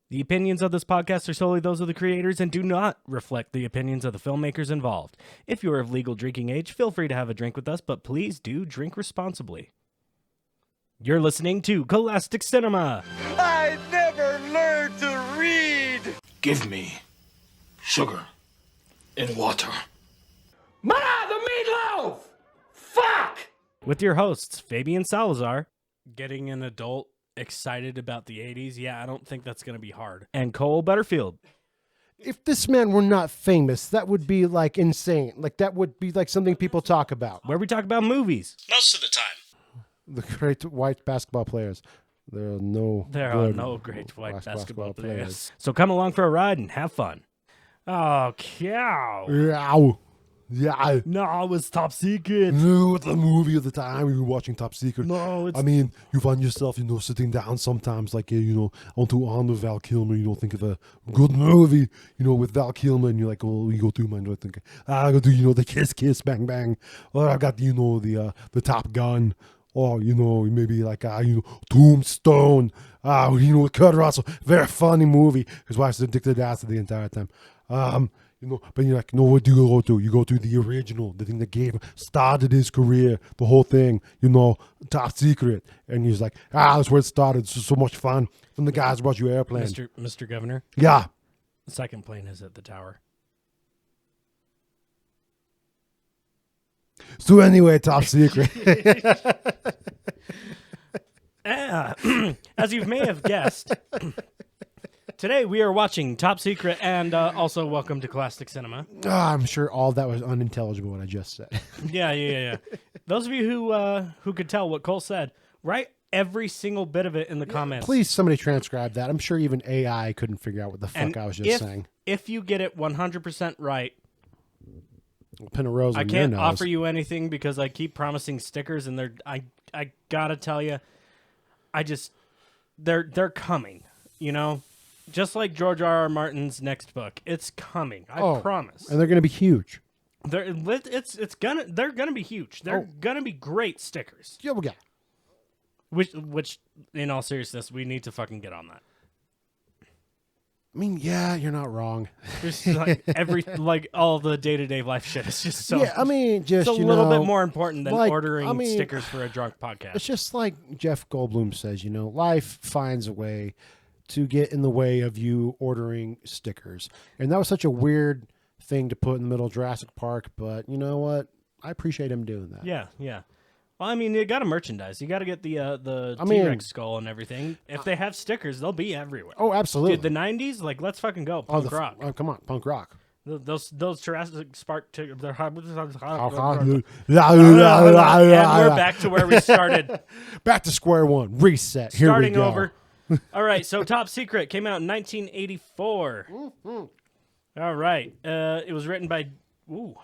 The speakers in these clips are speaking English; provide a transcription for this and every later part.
The opinions of this podcast are solely those of the creators and do not reflect the opinions of the filmmakers involved. If you are of legal drinking age, feel free to have a drink with us, but please do drink responsibly. You're listening to Cole-astic Cinema. I never learned to read. Give me sugar and water. Ma, the meatloaf! Fuck! With your hosts, Fabian Salazar. Getting an adult excited about the 80s? Yeah, I don't think that's going to be hard. And Cole Butterfield. If this man were not famous, that would be like insane. Like that would be like something people talk about. Where we talk about movies. Most of the time. The great white basketball players. There are no great white basketball players. So come along for a ride and have fun. Oh, cow. Ow. Yeah. No, it's Top Secret. No, it's the movie of the time you were watching Top Secret. No, it's... I mean, you find yourself, sitting down sometimes, like, on to honor Val Kilmer, think of a good movie, with Val Kilmer, and you're like, oh, you go through my note, think, I go do, the kiss, bang, bang. Or I've got, the Top Gun. Or, maybe like, Tombstone. Kurt Russell. Very funny movie. His wife's addicted to acid the entire time. But you're like, no, what do you go to? You go to the original, the thing that started his career, the whole thing, Top Secret. And he's like, that's where it started. It's just so much fun. From the guys who brought you airplane. Mr. Governor? Yeah. The second plane is at the tower. So anyway, Top Secret. As you may have guessed, today we are watching Top Secret and also Welcome to Cole-astic Cinema. I'm sure all that was unintelligible what I just said. Yeah. Those of you who could tell what Cole said, write every single bit of it in the comments. Please, somebody transcribe that. I'm sure even AI couldn't figure out what the fuck I was just saying. If you get it 100% right, pin a rose on I your can't nose. offer you anything because I keep promising stickers, and I gotta tell you, they're coming. Just like George R.R. Martin's next book, it's coming. I promise. And they're gonna be huge. They're gonna be huge. They're gonna be great stickers. Yeah, yeah. Which, in all seriousness, we need to fucking get on that. I mean, yeah, you're not wrong. Just like all the day-to-day life shit. It's just so. Yeah, I mean, just it's a little bit more important than ordering I stickers for a drunk podcast. It's just like Jeff Goldblum says, life finds a way to get in the way of you ordering stickers, and that was such a weird thing to put in the middle of Jurassic Park. But you know what? I appreciate him doing that. Yeah. Well, I mean, you got to merchandise. You got to get the T-Rex skull and everything. If they have stickers, they'll be everywhere. Oh, absolutely. Dude, the 90s, let's fucking go. Punk rock. Oh, come on, punk rock. Those Jurassic Spark... They're and we're back to where we started. Back to square one. Reset. Here Starting we go. over. All right, so Top Secret came out in 1984. All right. It was written by... Ooh...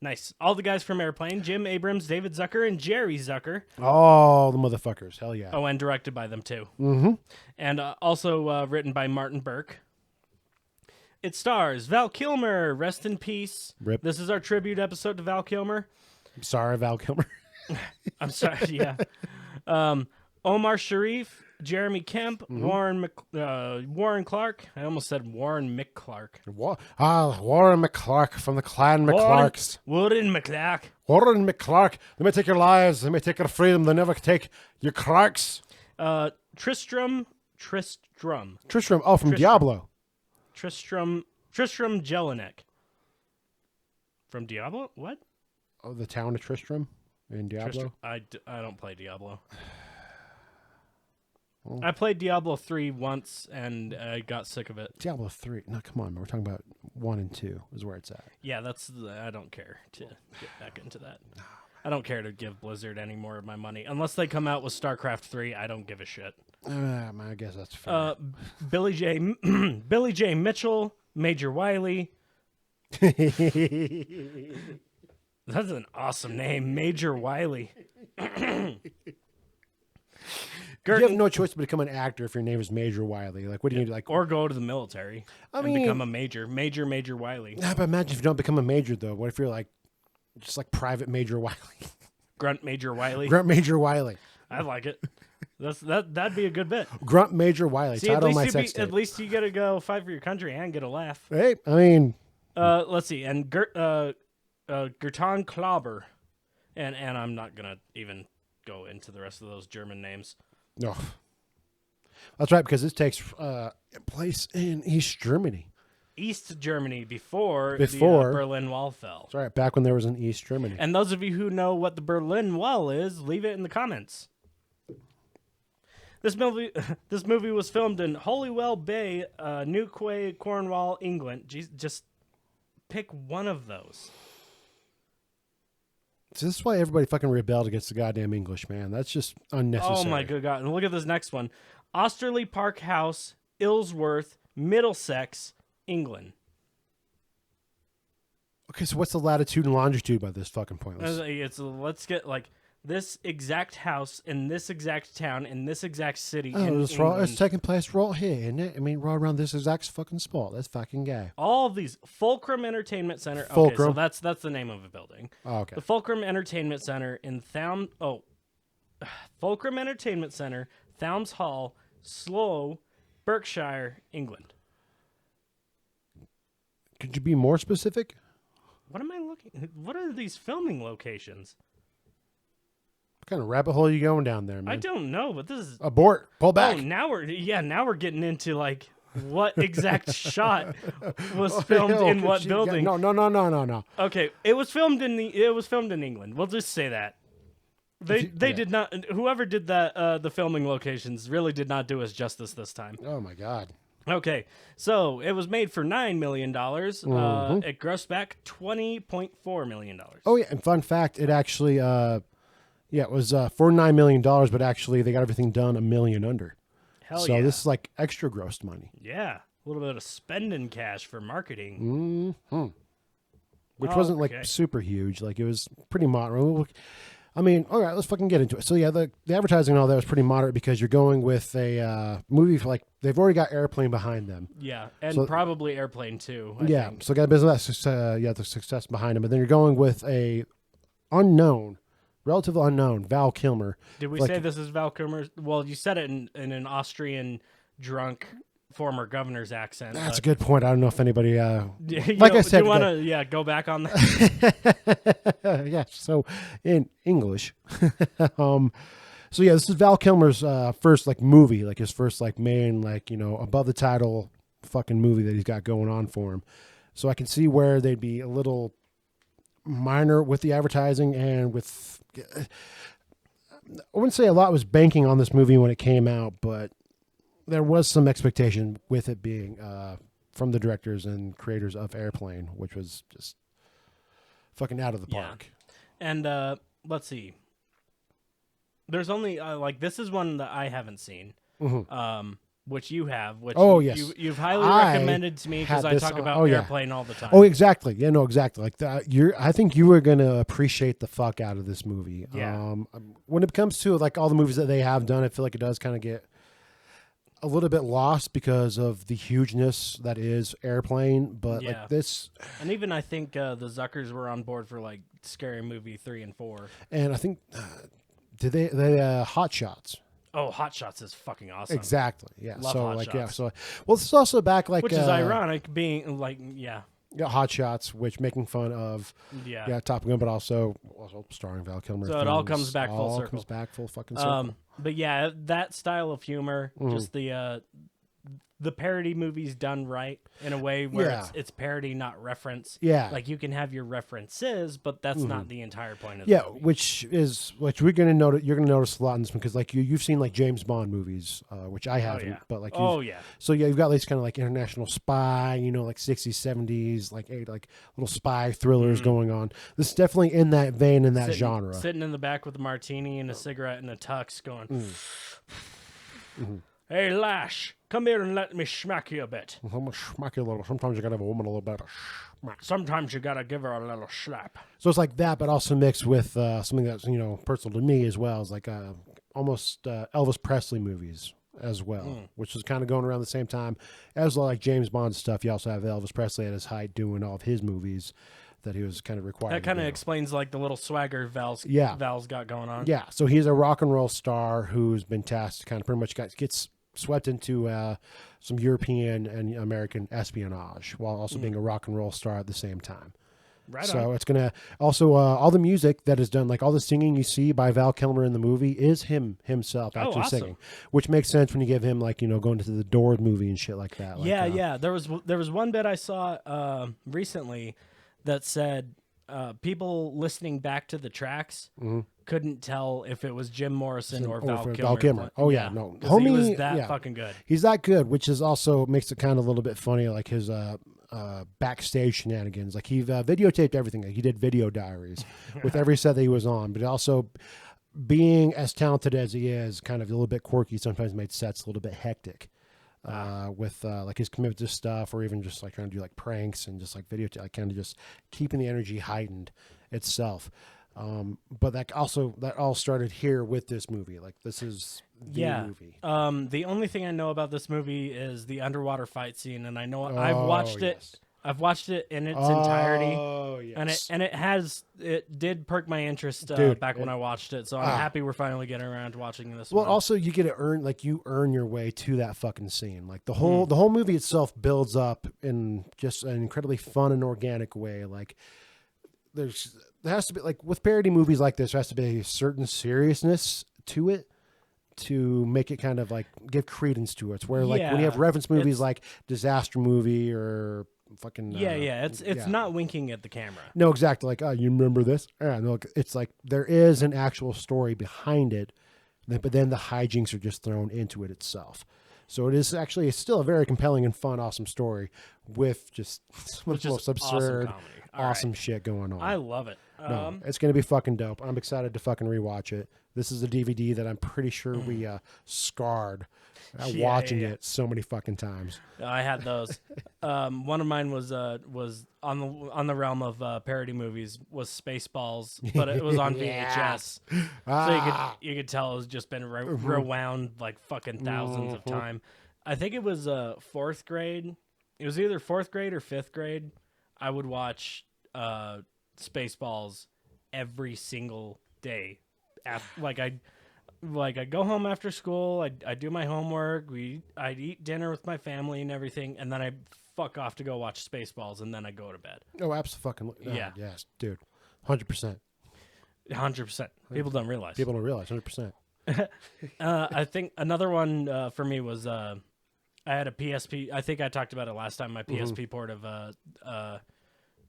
Nice. All the guys from Airplane, Jim Abrams, David Zucker, and Jerry Zucker. Oh, the motherfuckers. Hell yeah. Oh, and directed by them, too. Mm-hmm. And also written by Martin Burke. It stars Val Kilmer, rest in peace. Rip. This is our tribute episode to Val Kilmer. I'm sorry, Val Kilmer. I'm sorry, yeah. Omar Sharif, Jeremy Kemp, Warren Clark. I almost said Warren McClark. Warren McClark from the Clan McClarks. Warren McClark. Warren McClark. They may take your lives. They may take your freedom. They never take your Clarks. Tristram. Oh, from Diablo. Tristram Jelinek. From Diablo? What? Oh, the town of Tristram in Diablo? I don't play Diablo. I played Diablo 3 once, and I got sick of it. Diablo 3? No, come on, man. We're talking about 1 and 2 is where it's at. Yeah, I don't care to get back into that. I don't care to give Blizzard any more of my money. Unless they come out with StarCraft 3, I don't give a shit. I guess that's fair. Billy J. Mitchell, Major Wiley. That's an awesome name, Major Wiley. You have no choice but to become an actor if your name is Major Wiley. Like, what do you need? Like, or go to the military and become a major Wiley. Nah, but imagine if you don't become a major, though. What if you're like, just like Private Major Wiley? Grunt Major Wiley. Grunt Major Wiley. I like it. That'd be a good bit. Grunt Major Wiley. See, Title of my sex at tape. least you get to go fight for your country and get a laugh. Hey, I mean, Let's see, and Gertan Klauber, and I'm not gonna even go into the rest of those German names. no. That's right, because this takes place in East Germany. East Germany before the Berlin Wall fell. That's right, back when there was an East Germany. And those of you who know what the Berlin Wall is, leave it in the comments. This movie was filmed in Holywell Bay, Newquay, Cornwall, England. Jeez, just pick one of those. So this is why everybody fucking rebelled against the goddamn English, man. That's just unnecessary. Oh my good God. And look at this next one. Osterley Park House, Ilsworth, Middlesex, England. Okay, so what's the latitude and longitude by this fucking pointless? Let's get like this exact house in this exact town in this exact city in It's England. taking place right here, isn't it? I mean, right around this exact fucking spot. That's fucking gay. All of these. Fulcrum Entertainment Center. Fulcrum. Okay, so that's the name of a building. Oh, okay. The Fulcrum Entertainment Center in Fulcrum Entertainment Center, Thowms Hall, Slough, Berkshire, England. Could you be more specific? What am I looking? What are these filming locations? What kind of rabbit hole are you going down there, man? I don't know, but this is. Abort. Pull back. Oh, now we're getting into like what exact shot was filmed in what building. No. Okay, it was filmed in England. We'll just say that. They did not. Whoever did that, the filming locations really did not do us justice this time. Oh my God. Okay, so it was made for $9 million. It grossed back $20.4 million. Oh yeah, and fun fact, it actually, it was for $9 million, but actually they got everything done $1 million under. Hell so yeah! this is like extra grossed money. Yeah, a little bit of spending cash for marketing. Which wasn't like super huge. Like it was pretty moderate. I mean, all right, let's fucking get into it. So yeah, the advertising and all that was pretty moderate because you're going with a movie for like they've already got Airplane behind them. Yeah, and probably Airplane too. I think. So got a business the success behind them, but then you're going with a relatively unknown Val Kilmer. Did we say this is Val Kilmer? Well, you said it in an Austrian drunk former governor's accent. That's a good point. I don't know if anybody. Like I said, do you want to go back on that? Yeah. So in English, so yeah, this is Val Kilmer's first like movie, like his first like main like above the title fucking movie that he's got going on for him. So I can see where they'd be a little minor with the advertising and with. I wouldn't say a lot was banking on this movie when it came out, but there was some expectation with it being from the directors and creators of Airplane, which was just fucking out of the park. And let's see. There's only this is one that I haven't seen, which you have. Which you've highly recommended to me because I talk about Airplane all the time. Oh, exactly. Yeah, no, exactly. Like that. I think you were gonna appreciate the fuck out of this movie. Yeah. When it comes to like all the movies that they have done, I feel like it does kind of get a little bit lost because of the hugeness that is Airplane, but like this, and even I think the Zuckers were on board for like Scary Movie 3 and 4, and I think did they Hot Shots? Oh, Hot Shots is fucking awesome. Exactly, yeah. Love so Hot like Shots. well, it's also back like which is ironic, being like Hot Shots, which making fun of Top Gun, but also starring Val Kilmer. So it all comes back full circle. Comes back full fucking circle. But yeah, that style of humor, just the parody movies done right in a way where it's parody, not reference. Yeah, like you can have your references, but that's not the entire point of the movie. which we're gonna notice. You're gonna notice a lot in this one because like you've seen like James Bond movies, which I haven't, but like so you've got these kind of like international spy, like 60s, 70s, like little spy thrillers going on. This is definitely in that vein, in that genre. Sitting in the back with a martini and a cigarette and a tux, going. Hey, Lash, come here and let me smack you a bit. I'm gonna smack you a little. Sometimes you gotta have a woman a little bit of smack. Sometimes you gotta give her a little slap. So it's like that, but also mixed with something that's personal to me as well. It's like almost Elvis Presley movies as well, which is kind of going around the same time as like James Bond stuff. You also have Elvis Presley at his height doing all of his movies that he was kind of required. That kind of to do. explains like the little swagger Val's got going on. Yeah, so he's a rock and roll star who's been tasked to kind of pretty much gets swept into some European and American espionage while also being a rock and roll star at the same time. Right So on. it's going to also all the music that is done, like all the singing you see by Val Kilmer in the movie is himself actually awesome. singing, which makes sense when you give him like, going to the Doors movie and shit like that. Like, Yeah. There was one bit I saw recently that said people listening back to the tracks couldn't tell if it was Jim Morrison or Val Kilmer. Oh yeah, no, 'Cause he was homie, that fucking good. He's that good, which is also makes it kind of a little bit funny, like his backstage shenanigans. Like he videotaped everything. Like he did video diaries with every set that he was on, but also being as talented as he is, kind of a little bit quirky, sometimes made sets a little bit hectic. With like his commitment to stuff, or even just like trying to do like pranks and just like like kind of just keeping the energy heightened itself. But that all started here with this movie. Like this is the movie. The only thing I know about this movie is the underwater fight scene, and I know I've Oh, watched it. yes. I've watched it in its entirety. Oh yes. And it did perk my interest Dude, back when I watched it. So I'm happy we're finally getting around to watching this. Well, one. also you get to earn your way to that fucking scene. Like the whole movie itself builds up in just an incredibly fun and organic way. Like there has to be, like with parody movies like this, there has to be a certain seriousness to it to make it kind of like give credence to it. It's where like when you have reference movies like Disaster Movie or fucking it's not winking at the camera. No, exactly. Like, oh, you remember this? Yeah, no, it's like there is an actual story behind it, but then the hijinks are just thrown into it itself. So it is actually, it's still a very compelling and fun, awesome story with just some of the most absurd, awesome shit going on. I love it. No, it's going to be fucking dope. I'm excited to fucking rewatch it. This is a DVD that I'm pretty sure we scarred watching it so many fucking times. I had those. One of mine was on the realm of parody movies was Spaceballs, but it was on VHS, so you could tell it was just been rewound like fucking thousands of time. I think it was fourth grade. It was either fourth grade or fifth grade. I would watch Spaceballs every single day. I'd go home after school. I'd do my homework. I'd eat dinner with my family and everything, and then I'd fuck off to go watch Spaceballs, and then I'd go to bed. Oh, absolutely. Yeah. Yes, dude. 100%. 100%. People don't realize. 100%. I think another one for me was I had a PSP. I think I talked about it last time. My PSP port of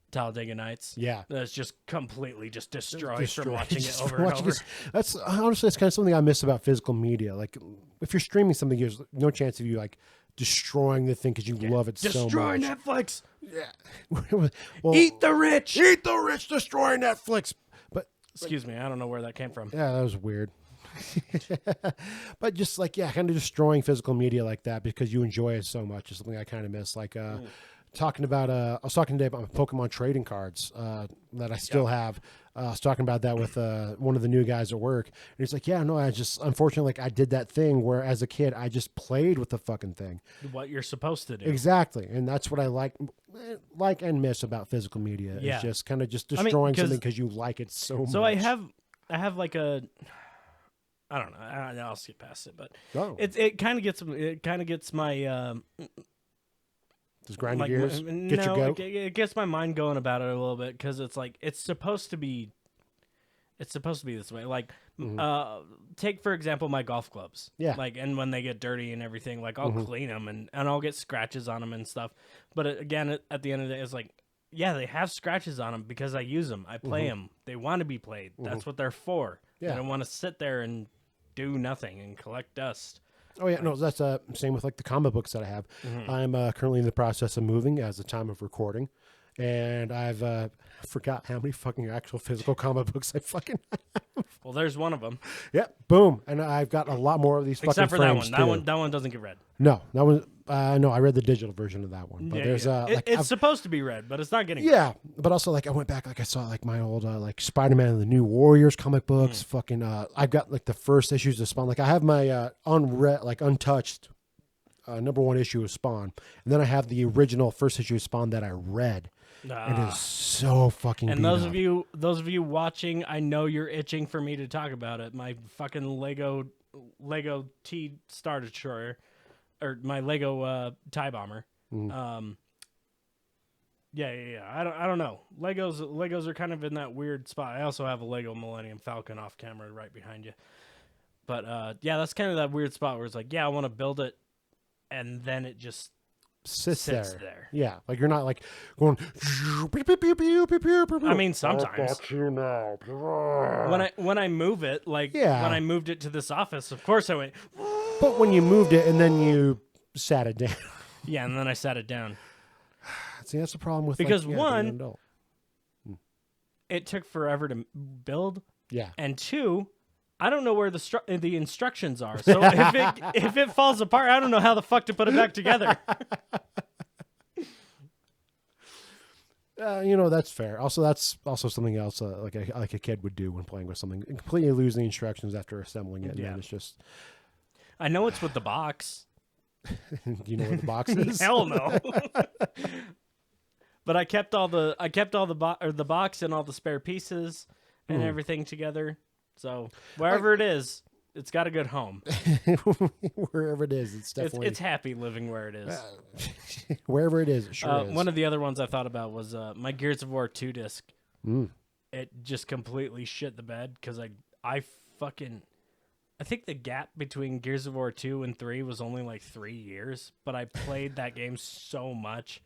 Talladega Nights. Yeah. That's just completely just destroyed from watching it over and over. That's honestly, it's kind of something I miss about physical media. Like if you're streaming something, there's no chance of you like destroying the thing because you love it so much. Destroy Netflix. Yeah. Well, Eat the rich. Eat the rich. Destroy Netflix. But excuse me, I don't know where that came from. yeah, that was weird. But just like, kind of destroying physical media like that because you enjoy it so much is something I kind of miss. Like, talking about, I was talking today about Pokemon trading cards that I still have. I was talking about that with one of the new guys at work. And he's like, yeah, no, I just, unfortunately, like I did that thing where as a kid, I just played with the fucking thing. What you're supposed to do. Exactly. And that's what I like and miss about physical media. Yeah. It's just kind of just destroying something because you like it so much. So I have like a, I don't know. I'll skip past it, but it kind of gets my Just grind your gears, get no, your goat. it gets my mind going about it a little bit because it's like it's supposed to be this way. Like, take for example my golf clubs. Yeah. Like, and when they get dirty and everything, like I'll clean them and I'll get scratches on them and stuff. But again, at the end of the day, it's like, yeah, they have scratches on them because I use them. I play them. They want to be played. That's what they're for. Yeah. They don't want to sit there and do nothing and collect dust. Oh yeah, no, that's same with like the comic books that I have. I'm currently in the process of moving as the time of recording, and I've forgot how many fucking actual physical comic books I fucking have. Well, there's one of them. Yep, boom, and I've got a lot more of these fucking Except for frames that one. too. That one doesn't get read. No, that one. No, I read the digital version of that one, but there's it's supposed to be read, but it's not getting. Yeah, but also like I went back, like I saw like my old like Spider-Man and the New Warriors comic books. Fucking, I've got like the first issues of Spawn. Like I have my unread, like untouched number one issue of Spawn, and then I have the original first issue of Spawn that I read. It is so fucking. And beat those up. of you watching, I know you're itching for me to talk about it. My fucking Lego T Star Destroyer, or my Lego TIE Bomber. Yeah. I don't know. Legos are kind of in that weird spot. I also have a Lego Millennium Falcon off camera right behind you. But yeah, that's kind of that weird spot where it's like, yeah, I want to build it, and then it just sits there. Yeah, like you're not like going. I mean, sometimes when I move it, like when I moved it to this office, of course I went. But when you moved it and then you sat it down. Yeah, and then I sat it down. See, that's the problem with because being one, an adult. It took forever to build. Yeah, and two, I don't know where the instructions are. So if it falls apart, I don't know how the fuck to put it back together. That's fair. Also, that's also something else like a kid would do when playing with something, and completely lose the instructions after assembling it. And then it's just. I know it's with the box. Do you know where the box is? Hell no. But I kept all the the box and all the spare pieces and everything together. So wherever it is, it's got a good home. Wherever it is, it's definitely it's happy living where it is. Wherever it is, it sure is. One of the other ones I thought about was my Gears of War 2 disc. It just completely shit the bed because I think the gap between Gears of War 2 and 3 was only like 3 years, but I played that game so much,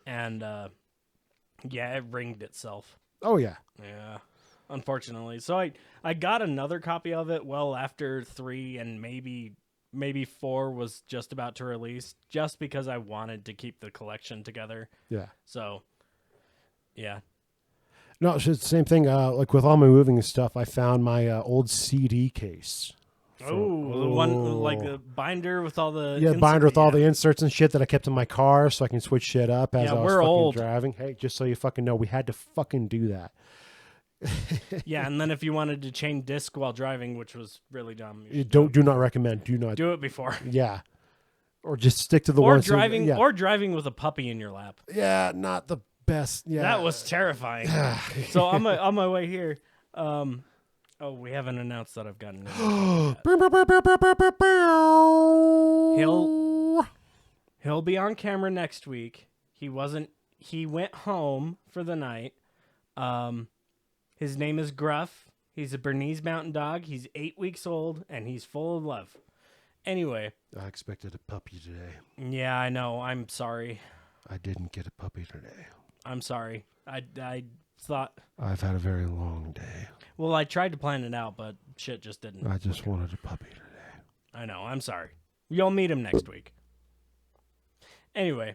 and it ringed itself. Oh yeah. Yeah. Unfortunately. So I got another copy of it well after 3 and maybe 4 was just about to release, just because I wanted to keep the collection together. Yeah. So, yeah. No, it's the same thing. Like with all my moving and stuff, I found my old CD case. The one like the binder with all the binder with all the inserts and shit that I kept in my car so I can switch shit up as I was fucking driving. Hey, just so you fucking know, we had to fucking do that. Yeah, and then if you wanted to change disc while driving, which was really dumb, do not recommend. Do not do it before. Yeah, or just stick to the one. Or driving with a puppy in your lap. Yeah, not the best. Yeah, that was terrifying. So on my way here, we haven't announced that I've gotten it. He'll be on camera next week. He went home for the night. His name is Gruff. He's a Bernese Mountain Dog. He's 8 weeks old, and he's full of love. Anyway. I expected a puppy today. Yeah, I know. I'm sorry. I didn't get a puppy today. I'm sorry. I thought... I've had a very long day. Well, I tried to plan it out, but shit just didn't. I just wanted a puppy today. I know. I'm sorry. You'll meet him next week. Anyway.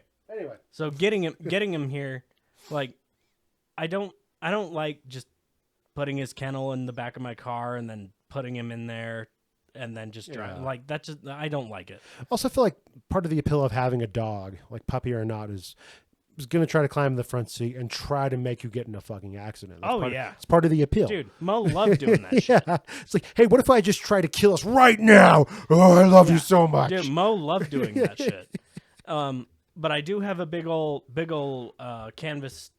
So getting him here, like, I don't like just putting his kennel in the back of my car and then putting him in there and then just driving. Like, that just, I don't like it. Also, I feel like part of the appeal of having a dog, like puppy or not, is going to try to climb the front seat and try to make you get in a fucking accident. It's part of the appeal. Dude, Mo loved doing that shit. It's like, hey, what if I just try to kill us right now? Oh, I love you so much. Dude, Mo loved doing that shit. But I do have a big ol' canvas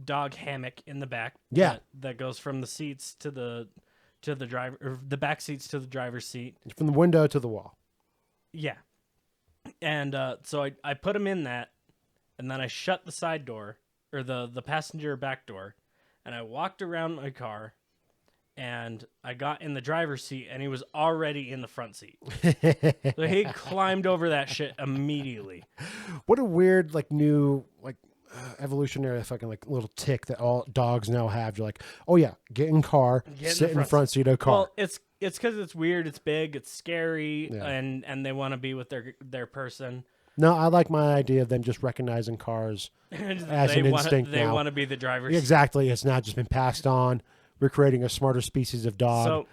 dog hammock in the back. Yeah, that goes from the seats to the driver, or the back seats to the driver's seat. From the window to the wall. Yeah, and so I put him in that, and then I shut the side door or the passenger back door, and I walked around my car, and I got in the driver's seat, and he was already in the front seat. So he climbed over that shit immediately. What a weird, like, new, like, evolutionary fucking, like, little tick that all dogs now have. You're like, oh yeah, get in car, sit in the front seat of a car. Well, it's because it's weird, it's big, it's scary, and they want to be with their person. No, I like my idea of them just recognizing cars as an instinct now. They want to be the drivers. Exactly. It's not just been passed on. We're creating a smarter species of dog.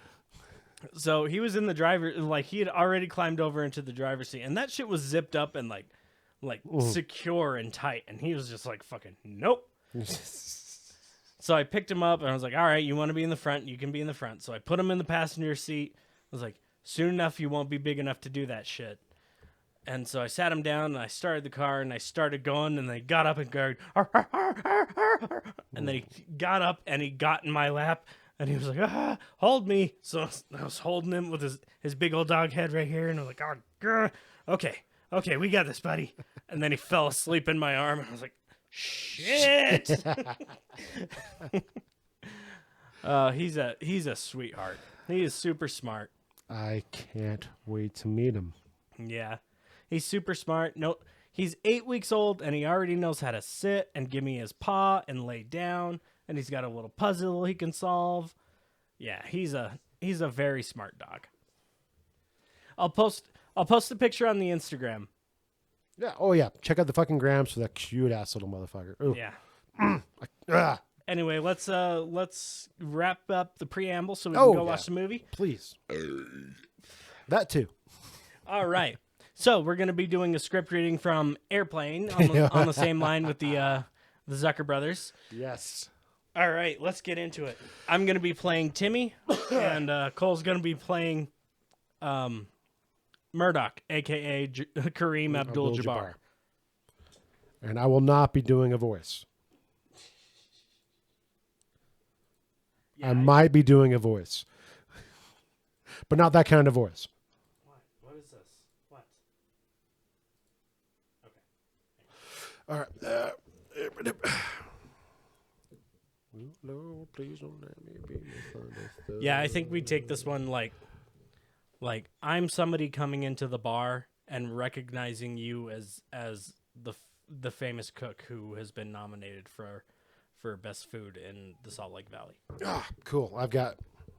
So he was in the driver, like, he had already climbed over into the driver's seat, and that shit was zipped up and like secure and tight, and he was just like, fucking nope. So I picked him up and I was like, all right, you want to be in the front, you can be in the front. So I put him in the passenger seat. I was like, soon enough you won't be big enough to do that shit. And so I sat him down and I started the car and I started going and they got up and go, "Arr, arr, arr, arr, arr." And then he got up and he got in my lap and he was like, hold me. So I was holding him with his big old dog head right here. And I was like, oh, grr. Okay, we got this, buddy. And then he fell asleep in my arm. And I was like, shit. He's a sweetheart. He is super smart. I can't wait to meet him. Yeah. He's super smart. No, he's 8 weeks old and he already knows how to sit and give me his paw and lay down. And he's got a little puzzle he can solve. Yeah, he's a very smart dog. I'll post a picture on the Instagram. Yeah. Oh yeah. Check out the fucking grams for that cute ass little motherfucker. Ooh. Yeah. Anyway, let's wrap up the preamble so we can go watch the movie. Please. That too. All right. So we're gonna be doing a script reading from Airplane on the same line with the Zucker brothers. Yes. All right, let's get into it. I'm gonna be playing Timmy, and Cole's gonna be playing Murdoch, aka Kareem Abdul-Jabbar. And I will not be doing a voice. Yeah, I might be doing a voice, but not that kind of voice. What is this? What? Okay. All right. Lord, please don't let me be misunderstood. Yeah, I think we take this one like I'm somebody coming into the bar and recognizing you as the famous cook who has been nominated for best food in the Salt Lake Valley. Ah, cool.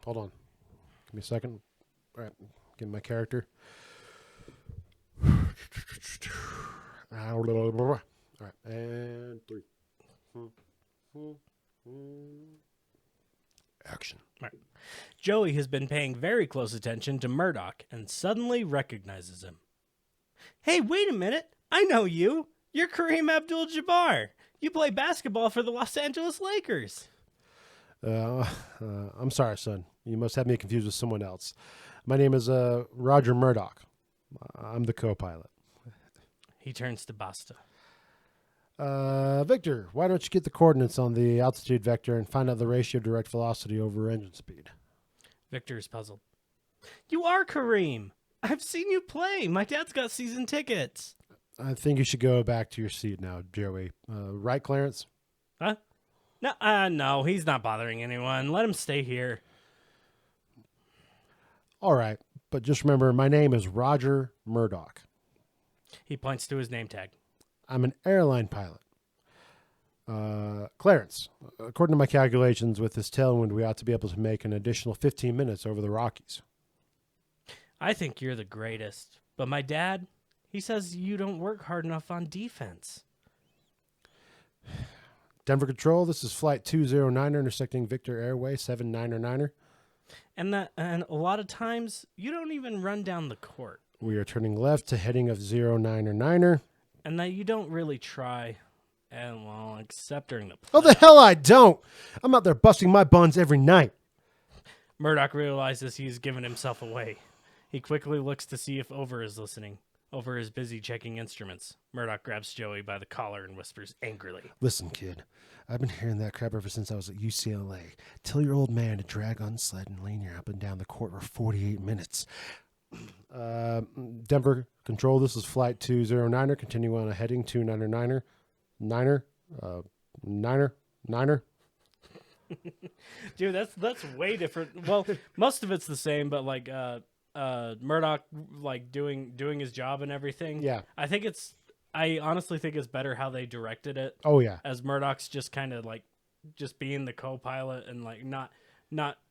Hold on. Give me a second. All right. Give me my character. All right. And 3. Action. Right. Joey has been paying very close attention to Murdoch and suddenly recognizes him. Hey, wait a minute. I know you. You're Kareem Abdul-Jabbar. You play basketball for the Los Angeles Lakers. I'm sorry, son. You must have me confused with someone else. My name is Roger Murdoch. I'm the co-pilot. He turns to Basta. Victor, why don't you get the coordinates on the altitude vector and find out the ratio of direct velocity over engine speed? Victor is puzzled. You are Kareem. I've seen you play. My dad's got season tickets. I think you should go back to your seat now, Joey. Right, Clarence? Huh? No, he's not bothering anyone. Let him stay here. All right, but just remember, my name is Roger Murdoch. He points to his name tag. I'm an airline pilot. Clarence, according to my calculations, with this tailwind, we ought to be able to make an additional 15 minutes over the Rockies. I think you're the greatest. But my dad, he says you don't work hard enough on defense. Denver Control, this is Flight 209 intersecting Victor Airway 79er. And a lot of times, you don't even run down the court. We are turning left to heading of 09er. And that you don't really try, and well, except during the playoffs. Oh, the hell I don't! I'm out there busting my buns every night. Murdoch realizes he's given himself away. He quickly looks to see if Over is listening. Over is busy checking instruments. Murdoch grabs Joey by the collar and whispers angrily. Listen, kid, I've been hearing that crap ever since I was at UCLA. Tell your old man to drag on sled and linear up and down the court for 48 minutes. Denver Control, this is Flight 209er. Continue on a heading 299er. Niner. Dude, that's way different. Well, most of it's the same, but like Murdoch like doing his job and everything. Yeah. I honestly think it's better how they directed it. Oh yeah. As Murdoch's just kind of like just being the co-pilot and like not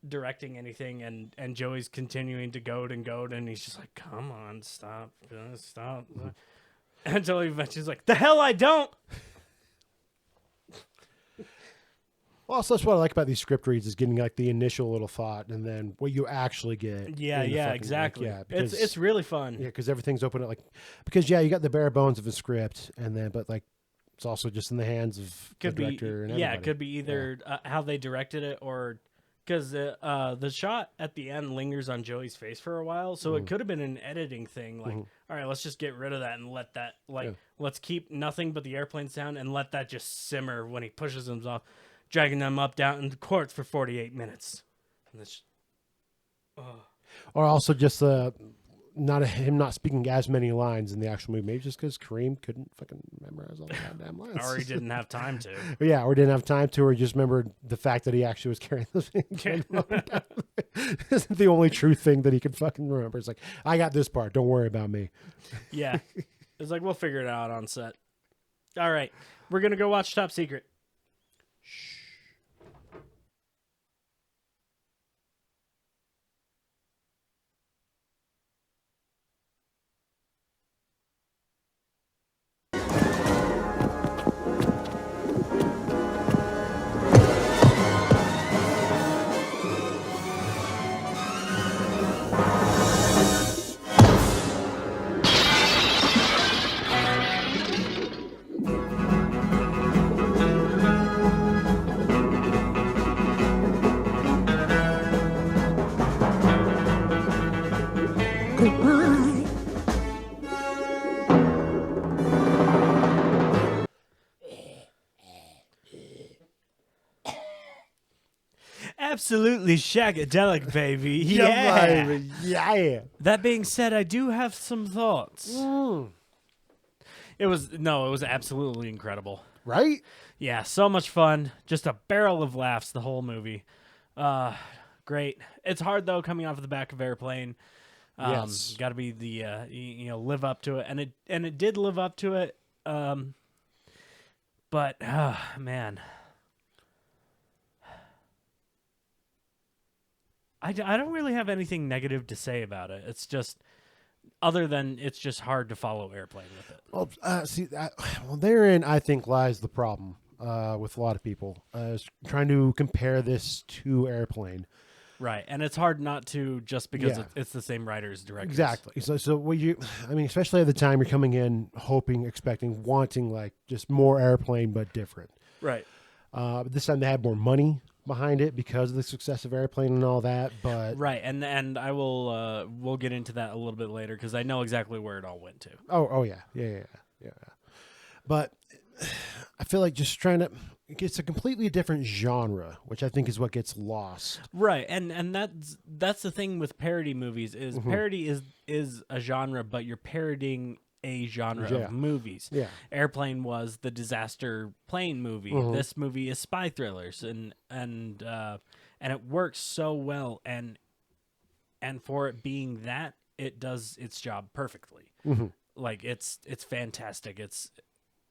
directing anything, and Joey's continuing to goad, and he's just like, come on, stop. Mm-hmm. Until eventually he's like, the hell I don't. Well, also that's what I like about these script reads is getting like the initial little thought and then what you actually get. Yeah, exactly. Because, it's really fun. Yeah, because everything's open at you got the bare bones of a script, and then but like it's also just in the hands of the director and everybody. Yeah, it could be either how they directed it or. Because the shot at the end lingers on Joey's face for a while, so it could have been an editing thing. Like, all right, let's just get rid of that and let that, let's keep nothing but the airplane sound and let that just simmer when he pushes them off, dragging them up down in the courts for 48 minutes. And this, Or also just him not speaking as many lines in the actual movie. Maybe just because Kareem couldn't fucking memorize all the goddamn lines. or he didn't have time to. Yeah, or didn't have time to, or just remembered the fact that he actually was carrying the thing. Isn't the only true thing that he could fucking remember. It's like, I got this part. Don't worry about me. Yeah. It's like, we'll figure it out on set. All right. We're going to go watch Top Secret. Absolutely shagadelic, baby. Yeah. baby. Yeah. That being said, I do have some thoughts. It was absolutely incredible. Right? Yeah, so much fun. Just a barrel of laughs the whole movie. Great. It's hard though coming off of the back of Airplane. Yes. Got to be the live up to it, and it did live up to it. But man, I don't really have anything negative to say about it. It's just, other than it's just hard to follow Airplane with it. Well, therein I think lies the problem with a lot of people is trying to compare this to Airplane. Right, and it's hard not to, just because Yeah. it's the same writers, directors. Exactly. So what especially at the time you're coming in hoping, expecting, wanting like just more Airplane but different. Right. But this time they had more money behind it because of the success of Airplane and all that. But Right, and I will we'll get into that a little bit later because I know exactly where it all went to. oh yeah. But I feel like just trying to. It's a completely different genre, which I think is what gets lost. Right, and that's the thing with parody movies is parody is a genre, but you're parodying a genre of movies. Yeah. Airplane was the disaster plane movie. This movie is spy thrillers, and it works so well, and for it being that, it does its job perfectly. Like it's fantastic.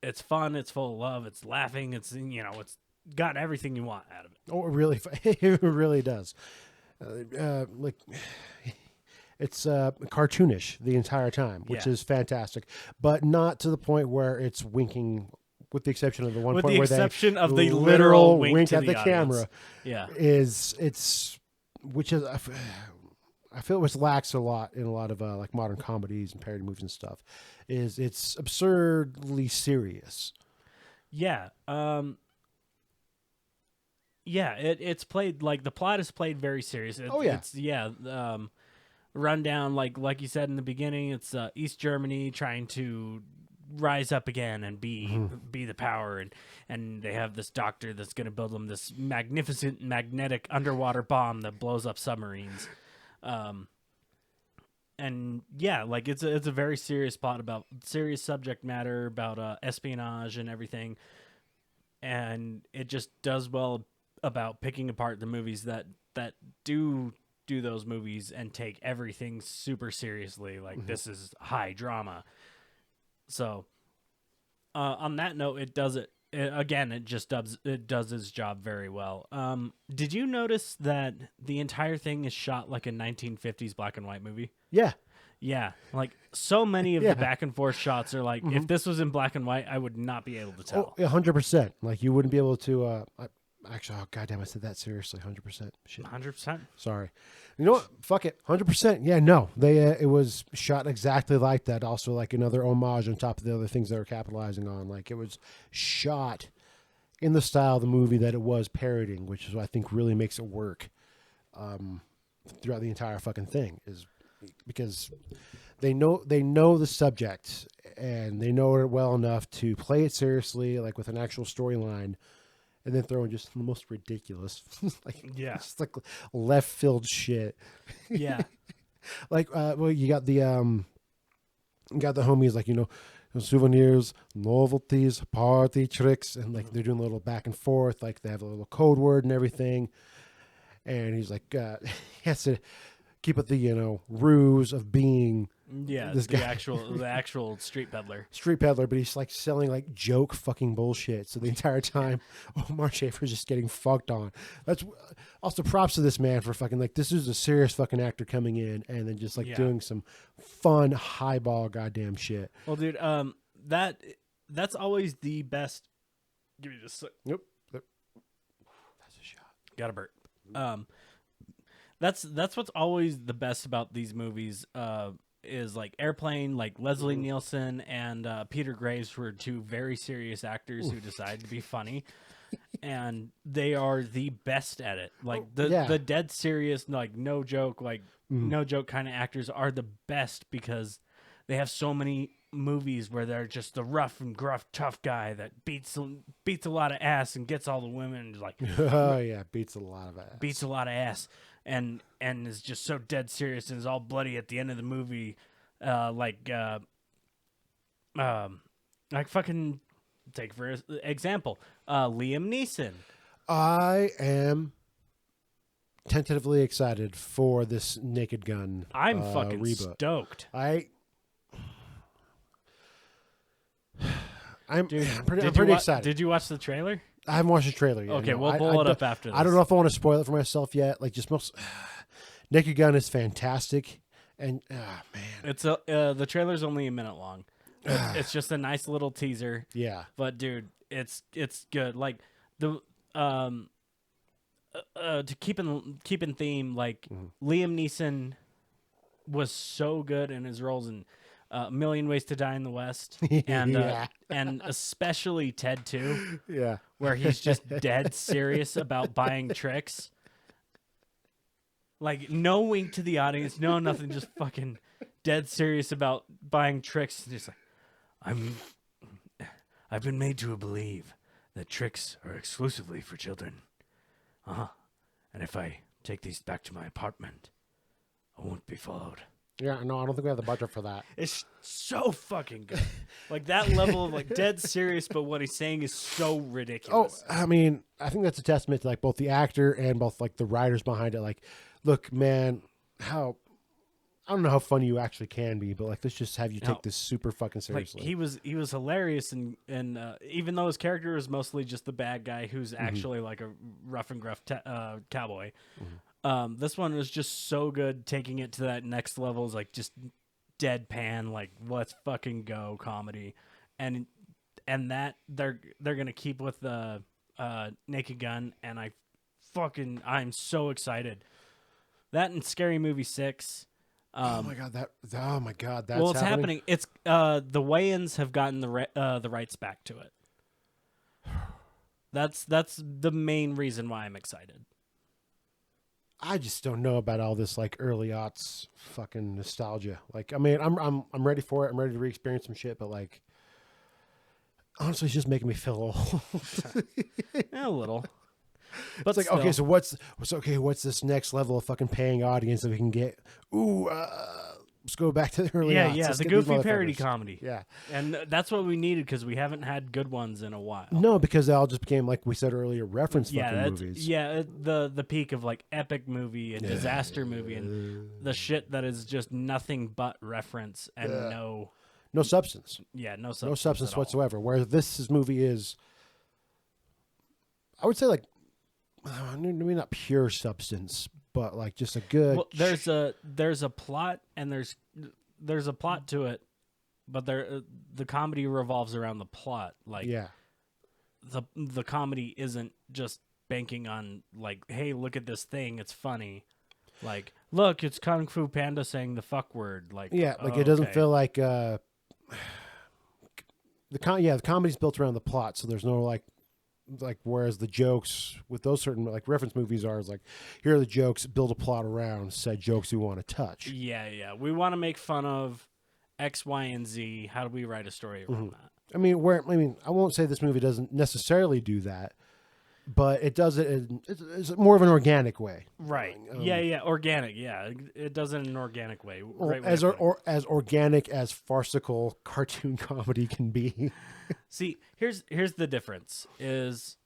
It's fun. It's full of love. It's laughing. It's it's got everything you want out of it. Oh, it really, it really does. Like it's cartoonish the entire time, which is fantastic, but not to the point where it's winking. With the exception of the one With point the where exception they of the literal wink to at the audience. camera, Yeah, which is I feel it was lacks a lot in a lot of like modern comedies and parody movies and stuff. Is it's absurdly serious. yeah. It's played, like, the plot is played very serious. It's rundown, like you said in the beginning. It's East Germany trying to rise up again and be the power, and they have this doctor that's going to build them this magnificent magnetic underwater bomb that blows up submarines. And yeah, like it's a very serious plot about serious subject matter about espionage and everything, and it just does well about picking apart the movies that do those movies and take everything super seriously. Like this is high drama. So on that note, it does it again. It does its job very well. Did you notice that the entire thing is shot like a 1950s black and white movie? Yeah. Yeah, like so many of the back and forth shots are like, if this was in black and white, I would not be able to tell. 100%. Like you wouldn't be able to. Actually, oh goddamn, I said that seriously. 100%. Shit. 100%. Sorry. You know what? Fuck it. 100%. Yeah, no. They it was shot exactly like that. Also, like another homage on top of the other things they were capitalizing on. Like it was shot in the style of the movie that it was parodying, which is what I think really makes it work throughout the entire fucking thing. Is because they know the subject, and they know it well enough to play it seriously, like with an actual storyline, and then throw in just the most ridiculous, just like left field shit. Yeah. Like, well, you got the homies, like, souvenirs, novelties, party tricks, and like they're doing a little back and forth, like they have a little code word and everything. And he's like, he has to keep it the ruse of being this the guy. actual street peddler. Street peddler, but he's like selling like joke fucking bullshit. So the entire time, Omar Schaefer's just getting fucked on. That's also props to this man for fucking like, this is a serious fucking actor coming in and then just like doing some fun highball goddamn shit. Well, dude, that's always the best. Give me just a sec. Yep. That's a shot. Got a burp. That's what's always the best about these movies. Is like Airplane, like Leslie Nielsen and Peter Graves were two very serious actors who decided to be funny, and they are the best at it. Like the dead serious, like no joke kind of actors are the best because they have so many movies where they're just the rough and gruff tough guy that beats a lot of ass and gets all the women and like beats a lot of ass. And is just so dead serious and is all bloody at the end of the movie, like fucking take for example, Liam Neeson. I am tentatively excited for this Naked Gun. I'm fucking reboot. stoked. I'm pretty excited. Did you watch the trailer? I haven't watched the trailer yet. Okay, we'll pull it up after this. I don't know if I want to spoil it for myself yet. Like, just Naked Gun is fantastic, and man, it's the trailer's only a minute long. It's just a nice little teaser. Yeah, but dude, it's good. Like the to keep in theme, like Liam Neeson was so good in his roles in A Million Ways to Die in the West, and and especially Ted 2, where he's just dead serious about buying tricks. Like, no wink to the audience, no nothing, just fucking dead serious about buying tricks. Just like, I've been made to believe that tricks are exclusively for children. And if I take these back to my apartment, I won't be followed. Yeah, no, I don't think we have the budget for that. It's so fucking good. Like, that level of, like, dead serious, but what he's saying is so ridiculous. Oh, I mean, I think that's a testament to, like, both the actor and both, like, the writers behind it. Like, look, man, I don't know how funny you actually can be, but, like, let's just have you take this super fucking seriously. Like, he was hilarious, and even though his character is mostly just the bad guy who's actually, like, a rough and gruff cowboy, this one was just so good, taking it to that next level. Is like just deadpan, like let's fucking go comedy, and that they're gonna keep with the Naked Gun, and I'm so excited. That and Scary Movie 6. Oh my god, that's well, it's happening. It's the Wayans have gotten the rights back to it. That's the main reason why I'm excited. I just don't know about all this like early aughts fucking nostalgia. Like, I mean, I'm ready for it. I'm ready to re-experience some shit, but like, honestly, it's just making me feel old. A little. But it's like, still. Okay, so what's this next level of fucking paying audience that we can get? Ooh, let's go back to the early aughts. Yeah, the goofy parody comedy. Yeah. And that's what we needed because we haven't had good ones in a while. No, because they all just became, like we said earlier, reference fucking movies. Yeah, the peak of like epic movie and disaster movie and the shit that is just nothing but reference and no substance. Yeah, no substance whatsoever. Where this movie is, I would say, like, maybe not pure substance, but like just a good. Well, there's a plot and there's a plot to it, but the comedy revolves around the plot. Like, the comedy isn't just banking on like, hey, look at this thing, it's funny. Like, look, it's Kung Fu Panda saying the fuck word. Like, it doesn't feel like the comedy's built around the plot, so there's no like whereas the jokes with those certain like reference movies are is like, here are the jokes, build a plot around said jokes we want to touch. Yeah, we want to make fun of X, Y, and Z. How do we write a story around that? I mean, I won't say this movie doesn't necessarily do that, but it does it in it's more of an organic way. Right. Yeah. Organic. Yeah. It does it in an organic way. Right way As of putting it. as organic as farcical cartoon comedy can be. See, here's the difference is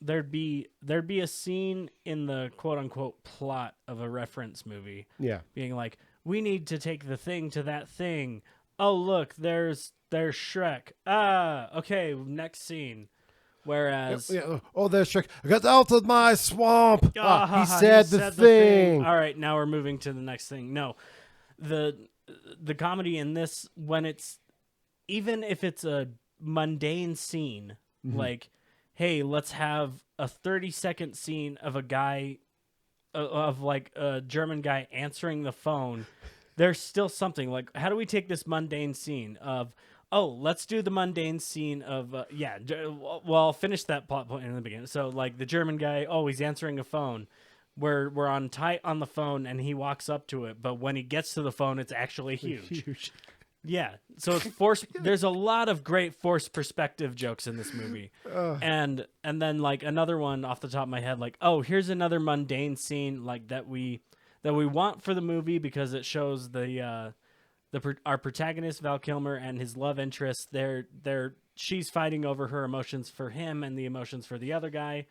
there'd be a scene in the quote unquote plot of a reference movie Yeah. being like, we need to take the thing to that thing. Oh, look, there's Shrek. Ah, okay, next scene. Whereas Yeah. Oh, there's Shrek. I got out of my swamp. he He said the thing. All right, now we're moving to the next thing. No, the comedy in this, when it's, even if it's a mundane scene, like, hey, let's have a 30-second scene of a guy, of like a German guy answering the phone. There's still something like, how do we take this mundane scene of, oh, let's do the mundane scene of, well, I'll finish that plot point in the beginning. So, like, the German guy, oh, he's answering a phone. We're on tight on the phone, and he walks up to it. But when he gets to the phone, it's actually huge. Yeah. So it's forced. There's a lot of great forced perspective jokes in this movie. And then, like, another one off the top of my head, like, oh, here's another mundane scene, like, that we want for the movie because it shows our protagonist Val Kilmer and his love interest. She's fighting over her emotions for him and the emotions for the other guy.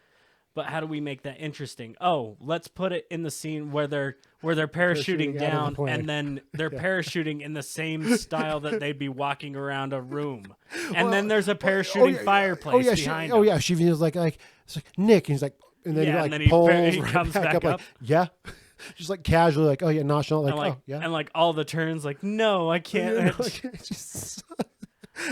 But how do we make that interesting? Oh, let's put it in the scene where they're parachuting Parachuting out of down, the plane. and then they're parachuting in the same style that they'd be walking around a room. And then there's a parachuting fireplace behind them. She was like it's like Nick, and he's like, and then Yeah, he like and then he pulls he right comes back like, up. yeah, just like casually, like, oh yeah, nonchalant, like, And like, oh yeah, and like all the turns, like, no, I can't. It's just-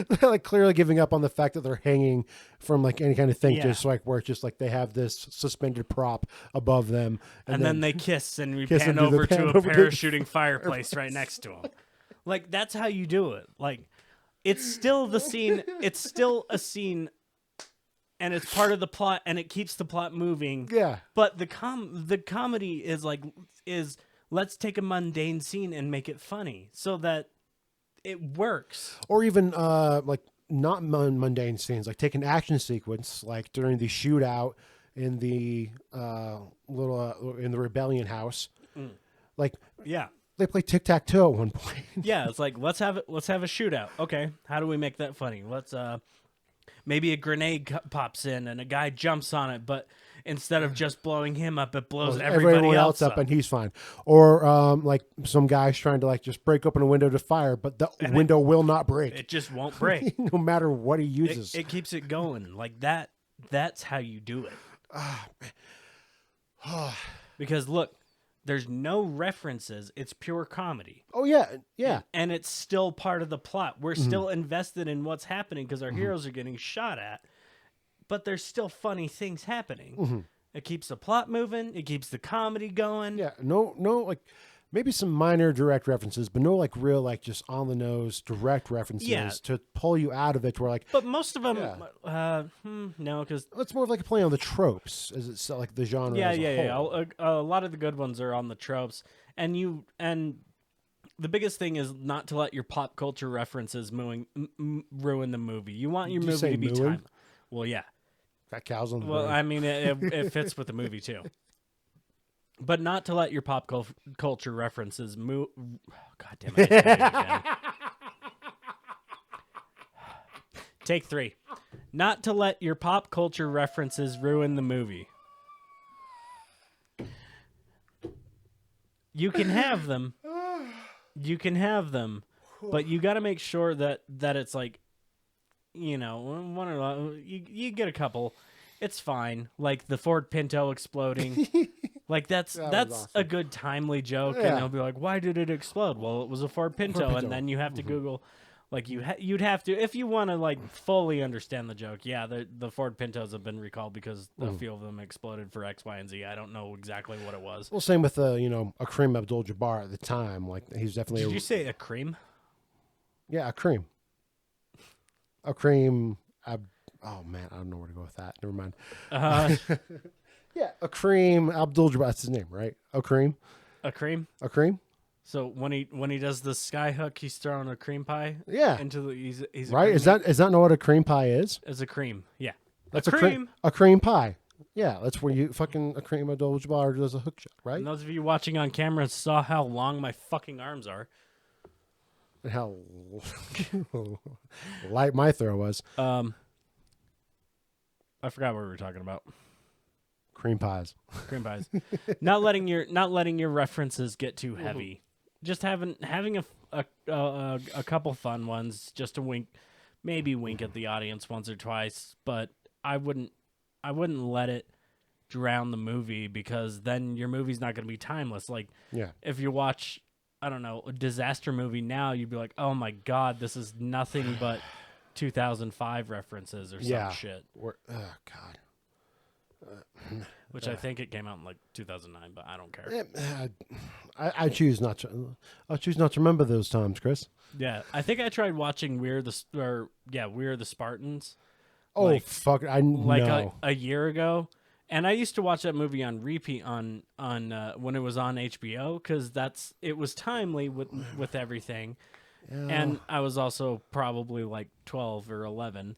they're like clearly giving up on the fact that they're hanging from like any kind of thing, Yeah. just like where it's just like they have this suspended prop above them, And then they kiss, and we Kiss pan and do the over pan to a over to the parachuting fireplace right next to him. Like, that's how you do it. Like, it's still the scene. It's still a scene, and it's part of the plot, and it keeps the plot moving. yeah. But the comedy is let's take a mundane scene and make it funny so that it works. Or even like not mundane scenes, like take an action sequence, like during the shootout in the in the rebellion house. Like Yeah. they play tic-tac-toe at one point. Yeah, it's like let's have a shootout. Okay, how do we make that funny? Let's maybe a grenade pops in and a guy jumps on it, but instead of just blowing him up, it blows everybody Everyone else up and he's fine. Or like some guy's trying to like just break open a window to fire, but the window will not break. It just won't break. No matter what he uses. It keeps it going like that. That's how you do it. Because look, there's no references. It's pure comedy. Oh yeah, yeah. And it's still part of the plot. We're still invested in what's happening because our heroes are getting shot at, but there's still funny things happening. It keeps the plot moving. It keeps the comedy going. Yeah, no, like maybe some minor direct references, but no like real like just on the nose direct references to pull you out of it. Where like, But most of them, no, because it's more of like a play on the tropes, as it's like the genre. as a whole. A lot of the good ones are on the tropes, and the biggest thing is not to let your pop culture references ruin the movie. You want your Did you movie say to be mooing? time. Well, yeah. Got cows on the Well, brain. I mean, it fits with the movie too. But not to let your pop culture references move. God damn it! I can't do it again. Take 3. Not to let your pop culture references ruin the movie. You can have them. You can have them, but you got to make sure that it's like, you know, one or you get a couple. It's fine. Like the Ford Pinto exploding. Like that's awesome. a good timely joke, Yeah. and they'll be like, "Why did it explode?" Well, it was a Ford Pinto, Pinto. and then you have to Google, like you'd have to if you want to like fully understand the joke. Yeah, the Ford Pintos have been recalled because a few of them exploded for X, Y, and Z. I don't know exactly what it was. Well, same with Kareem Abdul-Jabbar at the time. Like he's definitely Did you say a cream? a cream. A cream. Oh man, I don't know where to go with that. Never mind. Yeah, a cream Abdul-Jabbar. That's his name, right? A cream. A cream? A cream. So when he does the sky hook, he's throwing a cream pie. Yeah. Into the he's Right? Is that not what a cream pie is? as a cream? Yeah. That's a cream. A cream pie. Yeah, that's where you fucking a cream of Dolce bar does a hook shot, right? And those of you watching on camera saw how long my fucking arms are. And how light my throw was. I forgot what we were talking about. Cream pies. Cream pies. not letting your references get too heavy. Just having a couple fun ones, just to wink at the audience once or twice. But I wouldn't let it drown the movie, because then your movie's not going to be timeless. Like, Yeah. if you watch, I don't know, a disaster movie now, you'd be like, oh my God, this is nothing but 2005 references or some shit. Oh God. Which I think it came out in like 2009, but I don't care. I choose not to. I'll choose not to remember those times, Chris. Yeah, I think I tried watching We Are the Spartans. Oh fuck! I know. A year ago, and I used to watch that movie on repeat on when it was on HBO, because it was timely with everything, and I was also probably like 12 or 11.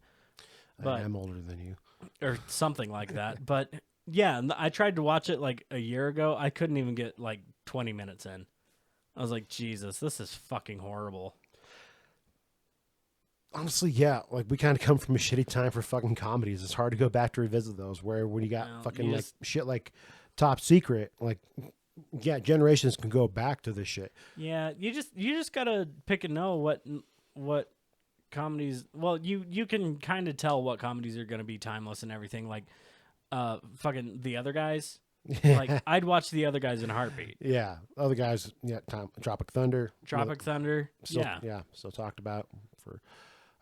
But I'm older than you, or something like that. But yeah, I tried to watch it like a year ago. I couldn't even get like 20 minutes in. I was like, Jesus, this is fucking horrible. Honestly, yeah. Like, we kind of come from a shitty time for fucking comedies. It's hard to go back to revisit those. Where when you got fucking shit like Top Secret, like, yeah, generations can go back to this shit. Yeah, you just gotta pick and know what comedies. Well, you can kind of tell what comedies are gonna be timeless and everything. Like, fucking The Other Guys. Like, I'd watch The Other Guys in a heartbeat. Yeah, other guys. Yeah, Tropic Thunder. Thunder. Still, yeah, still talked about for.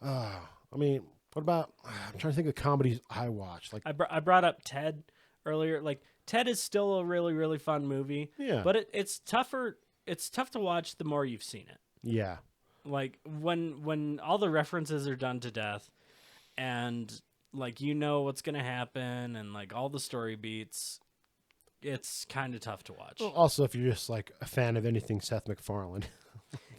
I mean, what about? I'm trying to think of comedies I watched. Like, I brought up Ted earlier. Like, Ted is still a really, really fun movie. Yeah, but it's tougher. It's tough to watch the more you've seen it. Yeah, like when all the references are done to death, and like, you know what's gonna happen, and like all the story beats. It's kind of tough to watch. Well, also, if you're just like a fan of anything Seth MacFarlane.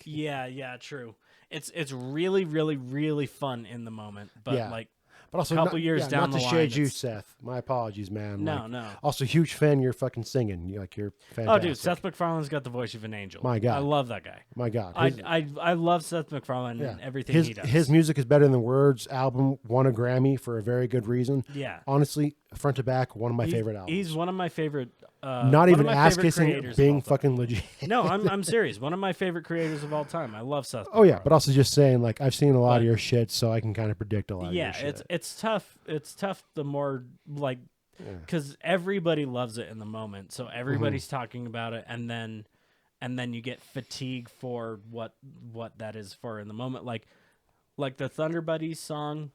Yeah, true. It's really, really, really fun in the moment, but like, but also a couple years down the line. Not to shade you, Seth. My apologies, man. No, no. Also, huge fan. You're fucking singing. You're fantastic. Oh, dude, Seth MacFarlane's got the voice of an angel. My God, I love that guy. My God, I love Seth MacFarlane and everything he does. His music is better than words. Album won a Grammy for a very good reason. Yeah, honestly, front to back, one of my favorite albums. He's one of my favorite. Not even ass kissing, being fucking legit. No, I'm serious. One of my favorite creators of all time. I love Seth MacFarlane. Oh yeah, but also just saying, like, I've seen a lot of your shit, so I can kind of predict a lot of your shit. Yeah, it's tough. It's tough the more, like, because everybody loves it in the moment, so everybody's talking about it, and then you get fatigue for what that is for in the moment. Like the Thunder Buddies song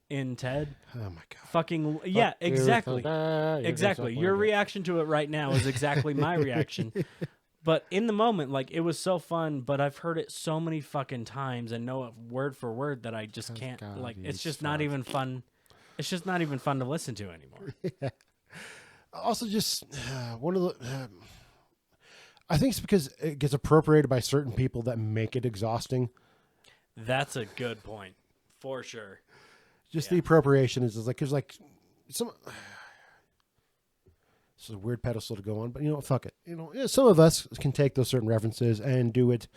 in Ted. Oh my God. Fucking yeah, exactly. Exactly. Your reaction to it right now is exactly my reaction. But in the moment, like, it was so fun, but I've heard it so many fucking times and know it word for word that I just can't, like, it's just not even fun. It's just not even fun to listen to anymore. Yeah. Also, just one of the I think it's because it gets appropriated by certain people that make it exhausting. That's a good point. For sure. Just the appropriation is like, there's like some. This is a weird pedestal to go on, but fuck it. Some of us can take those certain references and do it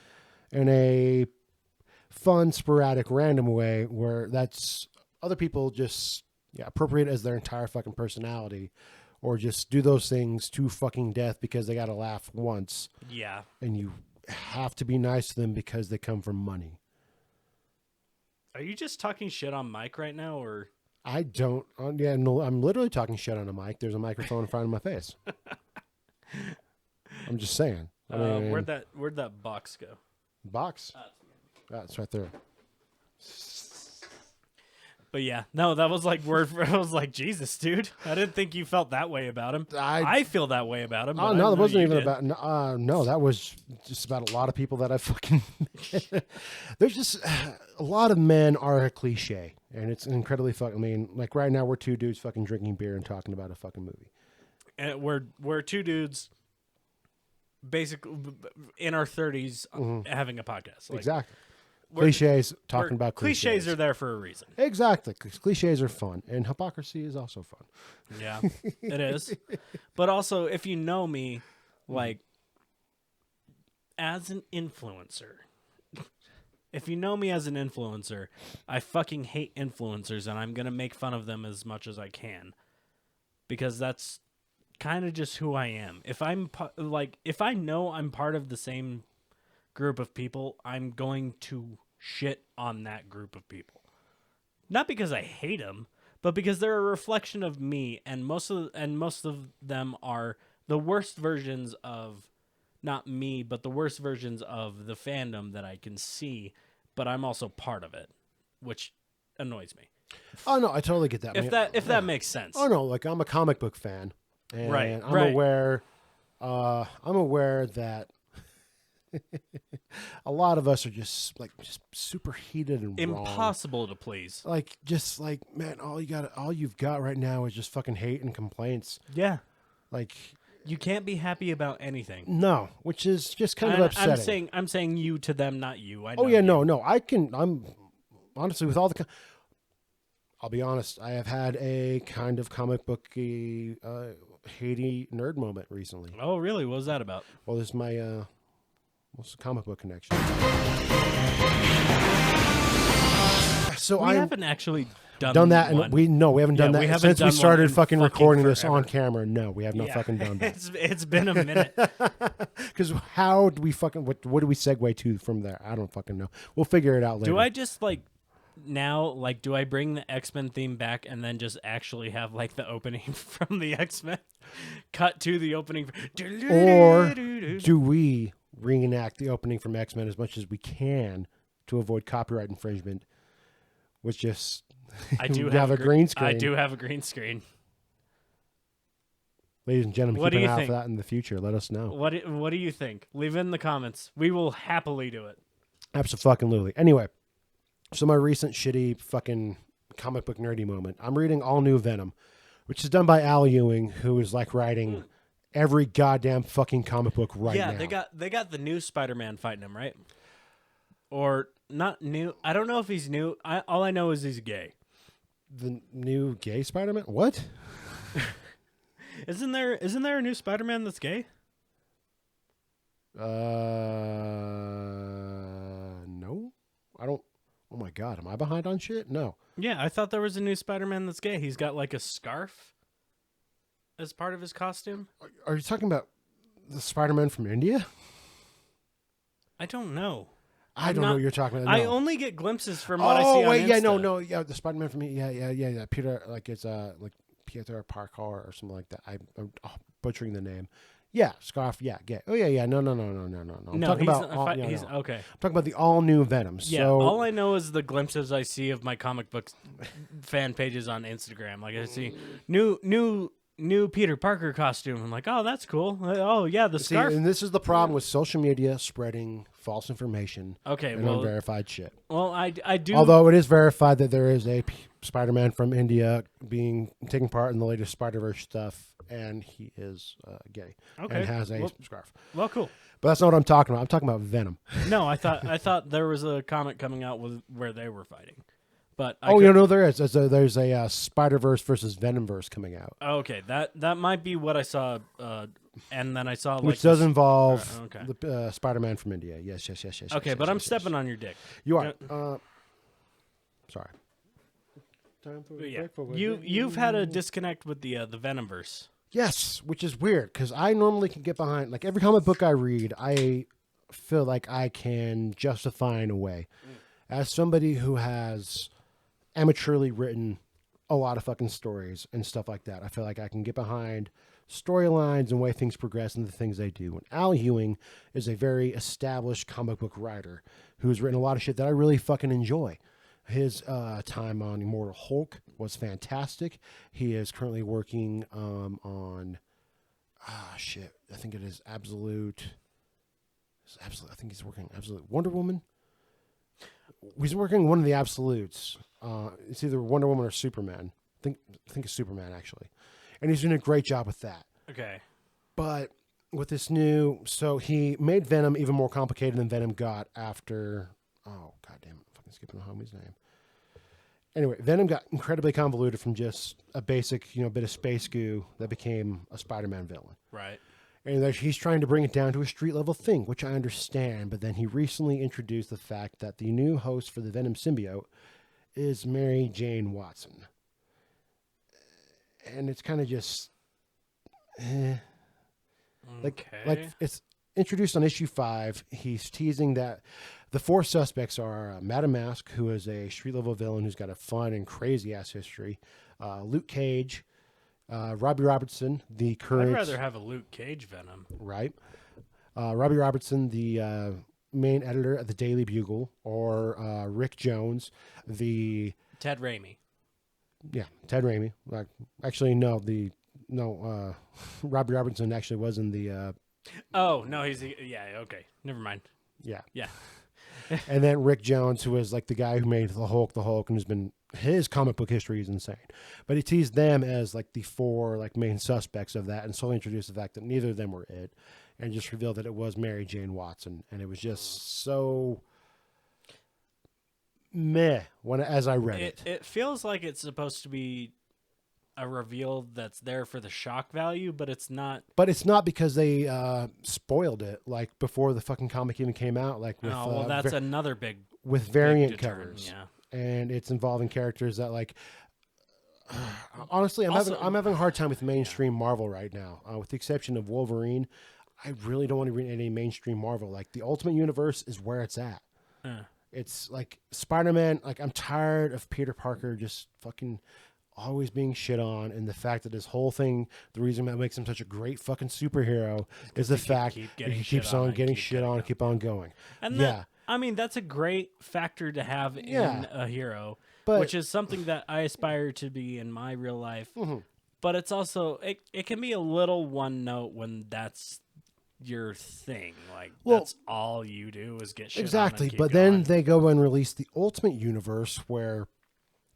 in a fun, sporadic, random way where that's other people just appropriate as their entire fucking personality, or just do those things to fucking death because they got to laugh once. Yeah. And you have to be nice to them because they come from money. Are you just talking shit on Mike right now, or? I don't. No, I'm literally talking shit on a mic. There's a microphone in front of my face. I'm just saying. I mean, where'd that box go? Box? It's right there. But yeah, no, that was like word for. I was like, Jesus, dude, I didn't think you felt that way about him. I feel that way about him. Oh no, that wasn't even about. No, that was just about a lot of people that I fucking. There's just a lot of men are a cliche, and it's incredibly fucking. I mean, like right now we're two dudes fucking drinking beer and talking about a fucking movie. And we're two dudes basically in our 30s having a podcast. Like, Exactly. Cliches, talking about cliches are there for a reason. Exactly. Cliches are fun. And hypocrisy is also fun. Yeah, it is. But also, if you know me, like, as an influencer, if you know me as an influencer, I fucking hate influencers, and I'm going to make fun of them as much as I can. Because that's kind of just who I am. If if I know I'm part of the same group of people, I'm going to shit on that group of people. Not because I hate them, but because they're a reflection of me, and most of them are the worst versions of not me, but the worst versions of the fandom that I can see, but I'm also part of it, which annoys me. Oh no, I totally get that. If that makes sense. Oh no, like I'm a comic book fan, and Right, I'm right. aware. I'm aware that a lot of us are just super heated and wrong. Impossible to please. Like just like, man, all you've got right now is just fucking hate and complaints. Yeah. Like You can't be happy about anything. no, which is just kind of upsetting. I'm saying you to them, not you. I know Oh yeah, you. no. I'm honestly with all the. I'll be honest. I have had a kind of comic booky, Haiti nerd moment recently. Oh, really? What was that about? Well, this is my what's the comic book connection? So We I haven't actually done that, one. and we haven't done Yeah, we that haven't since done we one started in fucking fucking recording this forever. on camera. No, we have not Yeah. fucking done that. It's been a minute. Because how do we fucking what do we segue to from there? I don't fucking know. We'll figure it out later. Do I just do I bring the X-Men theme back and then just actually have like the opening from the X-Men? Cut to the opening. Or do we reenact the opening from X-Men as much as we can to avoid copyright infringement? Which just I do have a green screen. I do have a green screen. Ladies and gentlemen, What keep do an you eye out think? for that in the future. Let us know. What do you think? Leave it in the comments. We will happily do it. Absolutely. Anyway, so my recent shitty fucking comic book nerdy moment. I'm reading All New Venom, which is done by Al Ewing, who is like writing every goddamn fucking comic book right now. Yeah, they got the new Spider-Man fighting him, right? Or not new. I don't know if he's new. All I know is he's gay. The new gay Spider-Man? What? Isn't there a new Spider-Man that's gay? No. I don't. Oh my god, am I behind on shit? No. Yeah, I thought there was a new Spider-Man that's gay. He's got like a scarf as part of his costume. Are you talking about the Spider-Man from India? I don't know. I don't know what you're talking about. I No. only get glimpses from what I see Oh on wait, Insta. yeah, no, yeah, the Spider-Man from yeah. Peter, like it's like Peter Parker or something like that. I'm butchering the name. Yeah, scarf. Yeah, gay. Oh yeah. No. I'm No, talking he's, about. he's no. okay. I'm talking about the all new Venom. Yeah, So all I know is the glimpses I see of my comic book fan pages on Instagram. Like I see new Peter Parker costume. I'm like, oh, that's cool. Oh yeah, the see, scarf. and this is the problem with social media spreading false information. Okay, and well, unverified shit. well, I do. Although it is verified that there is a Spider-Man from India taking part in the latest Spider-Verse stuff, and he is gay Okay, and has a scarf. well, cool. But that's not what I'm talking about. I'm talking about Venom. No, I thought there was a comic coming out where they were fighting, but No, there is. There's a Spider-Verse versus Venomverse coming out, okay, that might be what I saw, and then I saw which does involve okay. the Spider-Man from India. Yes. Okay, but I'm stepping on your dick. You are. Sorry. Time for a Yeah, break for you've had a disconnect with the Venomverse. Yes, which is weird because I normally can get behind, like every comic book I read, I feel like I can justify in a way. As somebody who has amateurly written a lot of fucking stories and stuff like that, I feel like I can get behind storylines and way things progress and the things they do. And Al Ewing is a very established comic book writer who's written a lot of shit that I really fucking enjoy. His time on Immortal Hulk was fantastic. He is currently working on I think it is Absolute. I think he's working Absolute Wonder Woman. He's working one of the Absolutes. It's either Wonder Woman or Superman. I think it's Superman actually, and he's doing a great job with that. Okay. But with this new, so he made Venom even more complicated than Venom got after. Oh goddamn! I'm fucking skipping the homie's name. Anyway, Venom got incredibly convoluted from just a basic, bit of space goo that became a Spider-Man villain. Right. And that he's trying to bring it down to a street level thing, which I understand. But then he recently introduced the fact that the new host for the Venom symbiote is Mary Jane Watson. And it's kind of just, like it's introduced on issue 5. He's teasing that the 4 suspects are Madam Mask, who is a street level villain who's got a fun and crazy ass history, Luke Cage, Robbie Robertson, the current. I'd rather have a Luke Cage Venom. Right. Robbie Robertson, the main editor of the Daily Bugle, or Rick Jones, the Ted Raimi. Yeah, Ted Raimi. Actually, no. Robbie Robertson actually was in the. Oh no, okay. Never mind. Yeah. Yeah. And then Rick Jones, who was like the guy who made the Hulk, and has been his comic book history is insane. But he teased them as like the 4 like main suspects of that, and slowly introduced the fact that neither of them were it, and just revealed that it was Mary Jane Watson, and it was just so meh as I read it. It feels like it's supposed to be a reveal that's there for the shock value, but it's not. But it's not because they spoiled it like before the fucking comic even came out. Like with, that's another big with variant big deterrent, covers. Yeah. And it's involving characters that like. Honestly, I'm having a hard time with mainstream Marvel right now. With the exception of Wolverine, I really don't want to read any mainstream Marvel. Like the Ultimate Universe is where it's at. It's like Spider-Man. Like I'm tired of Peter Parker just fucking always being shit on, and the fact that his whole thing, the reason that makes him such a great fucking superhero is the fact that he keeps on getting shit on, keep on going. And that's a great factor to have in a hero, which is something that I aspire to be in my real life. Mm-hmm. But it's also it can be a little one note when that's your thing. Like that's all you do is get shit exactly. on and keep but going. Then they go and release the Ultimate Universe where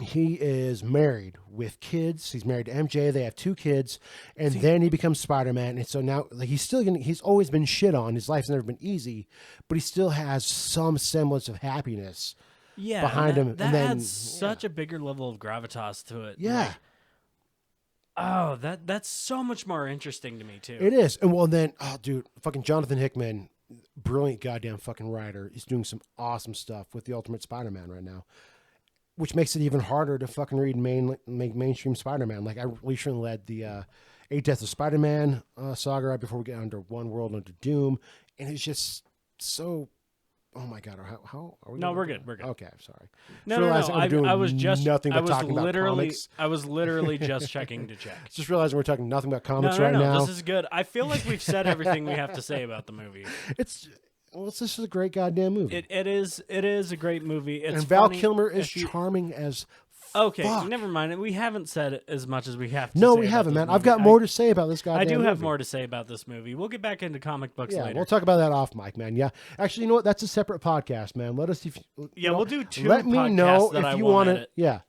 he is married with kids. He's married to MJ. They have 2 kids, and then he becomes Spider-Man. And so now, like, he's always been shit on. His life's never been easy, but he still has some semblance of happiness behind him. That and then adds such a bigger level of gravitas to it. Yeah. That's so much more interesting to me too. It is. And then, dude, fucking Jonathan Hickman, brilliant goddamn fucking writer. He's doing some awesome stuff with the Ultimate Spider-Man right now, which makes it even harder to fucking read mainstream Spider-Man. Like I recently read the 8 Deaths of Spider-Man saga right before we get under One World Under Doom, and it's just so. Oh my god! How are we? No, we're good. We're good. Okay, I'm sorry. No. I was just nothing but I was talking about literally comics. I was literally just checking to check. Just realizing we're talking nothing about comics No, right now. This is good. I feel like we've said everything we have to say about the movie. This is a great goddamn movie. It is a great movie. It's and Val funny Kilmer is charming as. Okay, fuck. never mind. We haven't said as much as we have to. No, say we about haven't, this man. movie. I've got more to say about this goddamn I do have movie. more to say about this movie. We'll get back into comic books later. We'll talk about that off mic, man. Yeah, actually, you know what? That's a separate podcast, man. Let us. We'll do 2. Let me know that if I you want to. Yeah.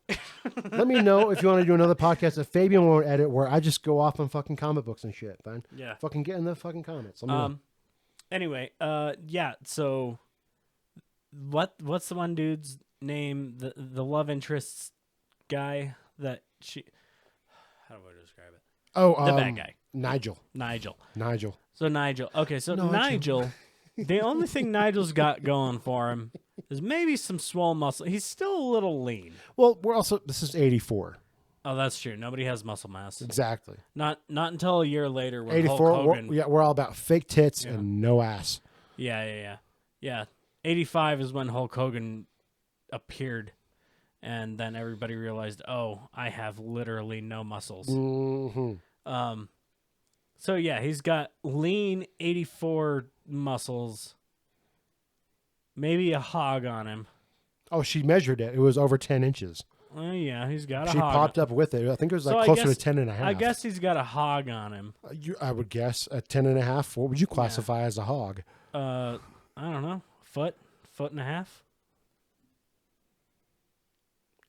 Let me know if you want to do another podcast that Fabian won't edit, where I just go off on fucking comic books and shit, man. Yeah. Fucking get in the fucking comments. Let me know. Anyway, yeah. So, what's the one dude's name? The love interest guy that she. How do I describe it? Oh, the bad guy. Nigel. So Nigel. Okay, so Nigel. The only thing Nigel's got going for him is maybe some swole muscle. He's still a little lean. Well, this is 84. Oh, that's true. Nobody has muscle mass. Exactly. Not until a year later when 84. Hulk Hogan. We're all about fake tits and no ass. Yeah. 85 is when Hulk Hogan appeared, and then everybody realized, oh, I have literally no muscles. Mm-hmm. So yeah, he's got lean 84 muscles, maybe a hog on him. Oh, she measured it. It was over 10 inches. Oh yeah, he's got a She hog. popped up with it. I think it was So closer to 10 and a half. I guess he's got a hog on him. I would guess a 10 and a half. What would you classify as a hog? I don't know, foot and a half.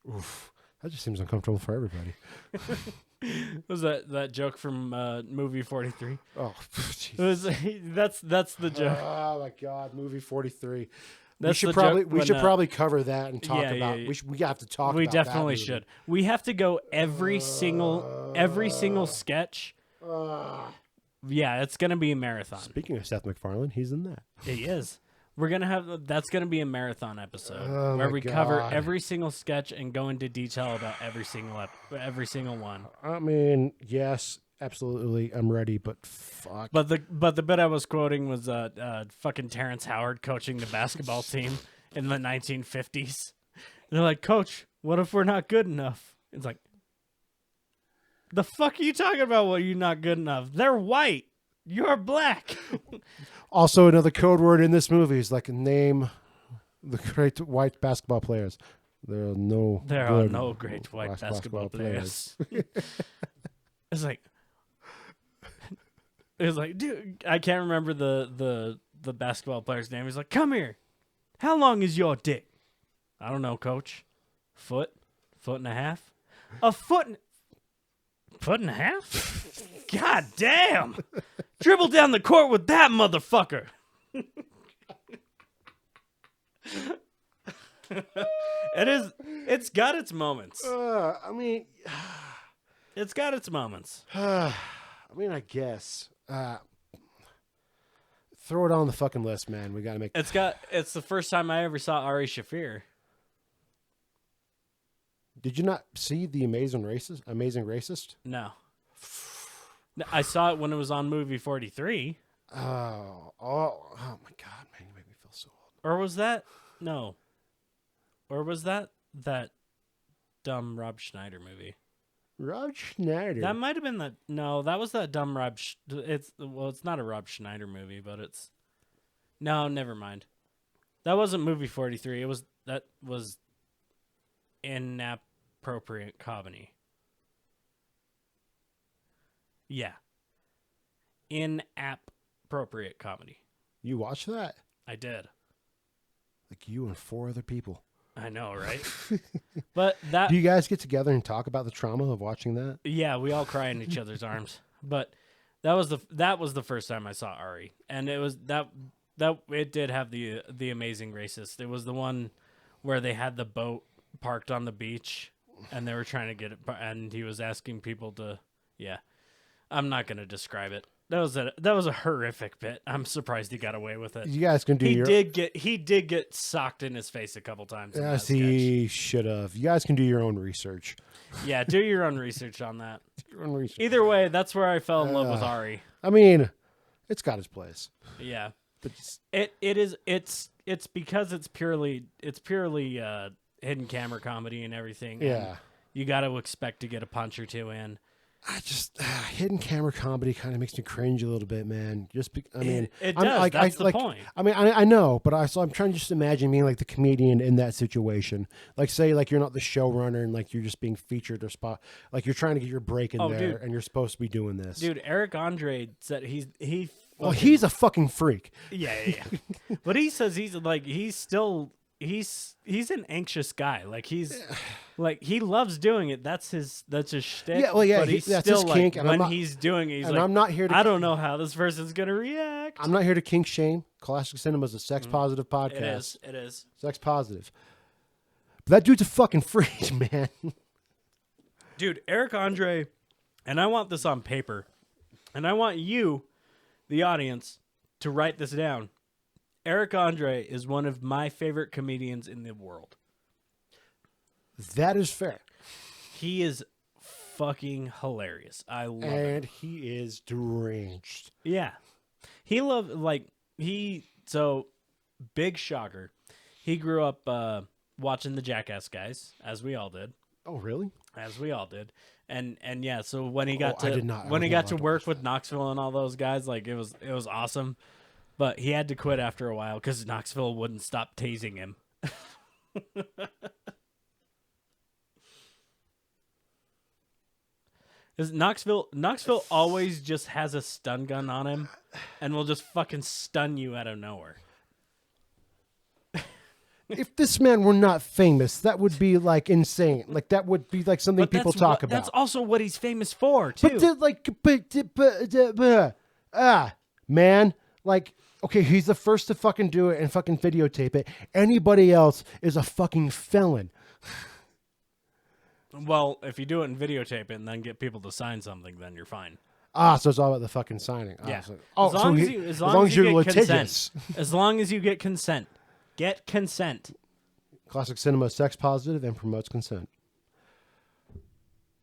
Oof. That just seems uncomfortable for everybody. Was that joke from movie 43? Oh, It was, that's the joke. oh my God, movie 43. That's we the should joke probably cover that and talk yeah, about. yeah. We have to talk. We about that definitely movie. should. We have to go every single sketch. Yeah, it's gonna be a marathon. Speaking of Seth MacFarlane, he's in that. It is. We're gonna have that's gonna be a marathon episode Oh where my we cover God. every single sketch and go into detail about every single one. I mean, yes, absolutely, I'm ready, but fuck. But the bit I was quoting was fucking Terrence Howard coaching the basketball team in the 1950s. And they're like, Coach, what if we're not good enough? It's like, the fuck are you talking about? What you're not good enough? They're white. You're black. Also, another code word in this movie is like name the great white basketball players. There are no great white basketball players. It's like, dude, I can't remember the basketball player's name. He's like, come here. How long is your dick? I don't know, Coach. Foot and a half? A foot and a half? God damn. Dribble down the court with that motherfucker. It's got its moments. I mean, It's got its moments. I guess. Throw it on the fucking list, man. We got to make. It's the first time I ever saw Ari Shaffir. Did you not see the Amazing Racist? No. I saw it when it was on movie 43. Oh my God, man, you make me feel so old. Or was that? No. Or was that dumb Rob Schneider movie? Rob Schneider. That might have been that. No, that was that dumb it's not a Rob Schneider movie, but it's. No, never mind. That wasn't movie 43. That was inappropriate comedy. Yeah. Inappropriate comedy. You watched that? I did. Like you and 4 other people. I know, right? But that. Do you guys get together and talk about the trauma of watching that? Yeah, we all cry in each other's arms. But that was the first time I saw Ari, and it was that it did have the amazing racist. It was the one where they had the boat parked on the beach, and they were trying to get it, and he was asking people to. Yeah, I'm not gonna describe it. That was a horrific bit. I'm surprised he got away with it. You guys can do He did get socked in his face a couple times. Yes, he should have. You guys can do your own research. Yeah, do your own research on that. Your own research. Either way, that's where I fell in love with Ari. I mean, it's got its place. Yeah, But it's because it's purely hidden camera comedy and everything. yeah. And you got to expect to get a punch or two in. I just hidden camera comedy kind of makes me cringe a little bit, man. It does. That's the point. I mean, I know, but I'm trying to just imagine being like the comedian in that situation. Like, say, like you're not the showrunner and like you're just being featured or spot. Like you're trying to get your break in there, dude. and you're supposed to be doing this. Dude, Eric Andre said Well, he's a fucking freak. Yeah. But he says he's an anxious guy. Like like he loves doing it. That's his shtick. Yeah, well, yeah, But he's that's still his like, kink, and when he's doing it, he's and like, I'm not here to. I don't know how this person's gonna react. I'm not here to kink shame. Classic Cinema is a sex positive podcast. It is. Sex positive. But that dude's a fucking freak, man. Dude, Eric Andre, and I want this on paper, and I want you, the audience, to write this down. Eric Andre is one of my favorite comedians in the world. That is fair. He is fucking hilarious. I love it. And he is deranged. Yeah. So big shocker. He grew up watching the Jackass guys, as we all did. Oh, really? As we all did. And yeah, so when he got I did not. when I he was not got to allowed to work watch with Knoxville and all those guys, like it was awesome. But he had to quit after a while because Knoxville wouldn't stop tasing him. Knoxville always just has a stun gun on him and will just fucking stun you out of nowhere. if this man were not famous, that would be like insane. Like that would be like something people talk about. That's also what he's famous for, too. Man, like, okay, he's the first to fucking do it and fucking videotape it. Anybody else is a fucking felon. Well, if you do it and videotape it and then get people to sign something, then you're fine. So it's all about the fucking signing. Yeah. As long as you're litigious. As long as you get consent. Get consent. Classic cinema is sex positive and promotes consent.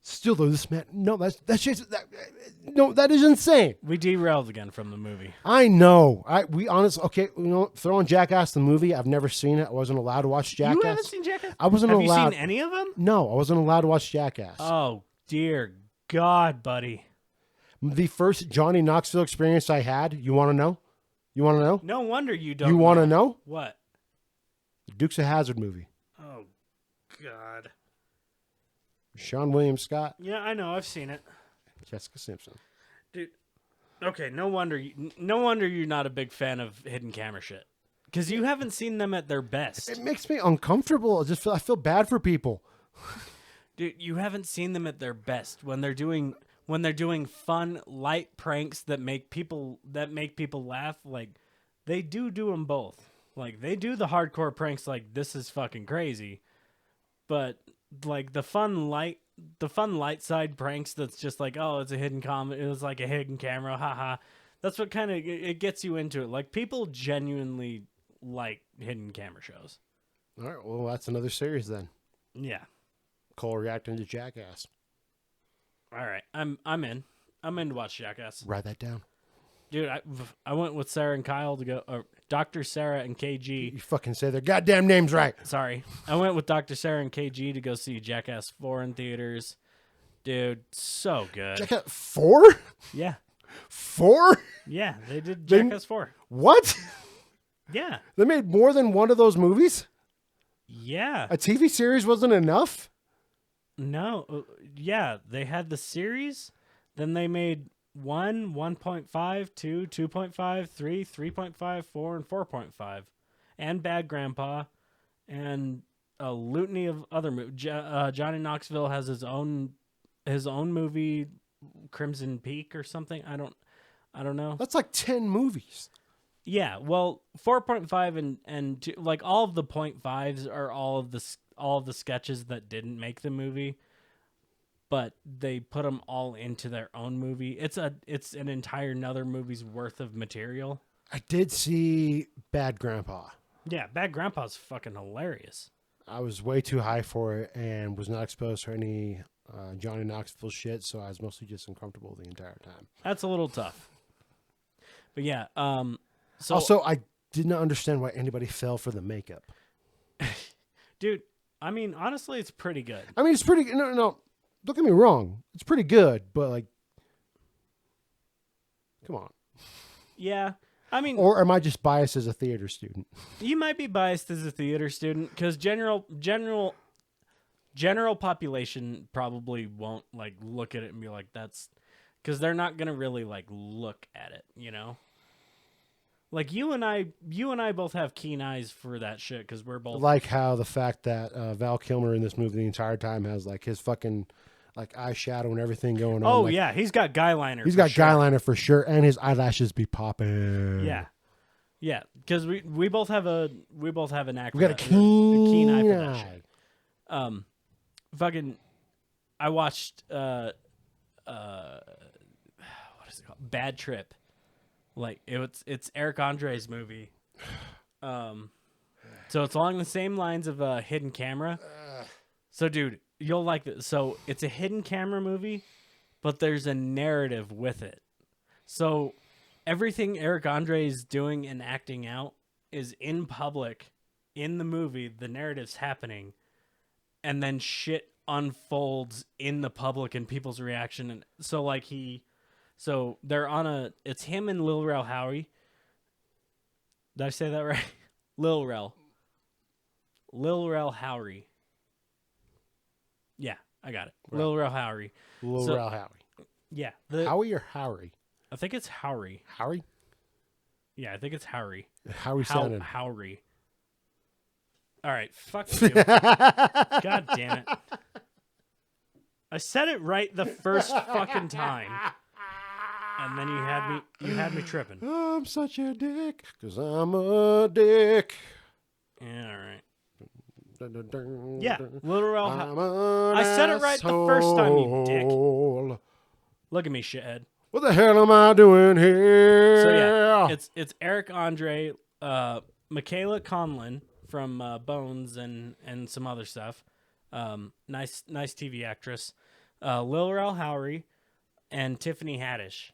Still though, this man, that is insane. We derailed again from the movie. I know. Throw on Jackass the movie. I've never seen it. I wasn't allowed to watch Jackass. You haven't seen Jackass? I wasn't allowed. Have you seen any of them? No, I wasn't allowed to watch Jackass. Oh dear God, buddy. The first Johnny Knoxville experience I had. You want to know? You want to know? No wonder you don't. You want to know? What? The Dukes of Hazzard movie. Oh God. Sean William Scott. Yeah, I know. I've seen it. Jessica Simpson. Dude. Okay, no wonder you're not a big fan of hidden camera shit. Because you haven't seen them at their best. It makes me uncomfortable. I feel bad for people. Dude, you haven't seen them at their best when they're doing fun, light pranks that make people laugh. Like they do them both. Like they do the hardcore pranks like this is fucking crazy. But like the fun light side pranks that's just like, oh, it's a hidden it was like a hidden camera, haha. That's what kind of it gets you into it. Like people genuinely like hidden camera shows. All right, well that's another series then. Yeah. Cole reacting to Jackass. All right, I'm in. I'm in to watch Jackass. Write that down. Dude, I went with Sarah and Kyle to go, or Dr. Sarah and KG. You fucking say their goddamn names right. Sorry. I went with Dr. Sarah and KG to go see Jackass 4 in theaters. Dude, so good. Jackass 4? Yeah. 4? Yeah, they did Jackass 4. What? Yeah. They made more than one of those movies? Yeah. A TV series wasn't enough? No. Yeah, they had the series, then they made 1, 1.5, 2, 2.5, 3, 3.5, 4, and 4.5. And Bad Grandpa. And a litany of other movies. Johnny Knoxville has his own movie, Crimson Peak or something. I don't know. That's like 10 movies. Yeah, well, 4.5 and 2, like all of the 0.5s are all of the sketches that didn't make the movie. But they put them all into their own movie. It's an entire another movie's worth of material. I did see Bad Grandpa. Yeah, Bad Grandpa's fucking hilarious. I was way too high for it and was not exposed to any Johnny Knoxville shit, so I was mostly just uncomfortable the entire time. That's a little tough. But yeah, so also I did not understand why anybody fell for the makeup. Dude, I mean, honestly, it's pretty good. I mean, it's pretty no. Don't get me wrong. It's pretty good, but like, come on. Yeah. I mean, or am I just biased as a theater student? You might be biased as a theater student because general population probably won't like look at it and be like, that's because they're not going to really like look at it, you know? Like you and I both have keen eyes for that shit because we're both like how the fact that Val Kilmer in this movie the entire time has like his fucking like eyeshadow and everything going on. Oh like, yeah, he's got guy liner. He's got guy liner for sure, and his eyelashes be popping. Yeah, yeah, because we both have an knack. We got a keen eye for that shit. Fucking, I watched what is it called? Bad Trip. Like it's Eric Andre's movie. So it's along the same lines of a hidden camera. So dude, you'll like this. So it's a hidden camera movie, but there's a narrative with it. So everything Eric Andre is doing and acting out is in public in the movie. The narrative's happening, and then shit unfolds in the public and people's reaction. And so like so they're on it's him and Lil Rel Howery. Did I say that right? Lil Rel Howery. Yeah, I got it. Right. Lil Rel Howery. Lil Rel Howery. Yeah. Howie or Howery? I think it's Howery. Howery? Yeah, I think it's Howery. Howery sounded. Howery. All right, fuck you. God damn it. I said it right the first fucking time. And then you had me tripping. I'm such a dick, 'cause I'm a dick. Yeah, all right. Dun, dun, dun, Yeah, dun. literal. I'm an I said it right the first time, you dick. asshole. Look at me, shithead. What the hell am I doing here? So yeah, it's Eric Andre, Michaela Conlon from Bones and some other stuff. Nice TV actress. Lil Rel Howery and Tiffany Haddish,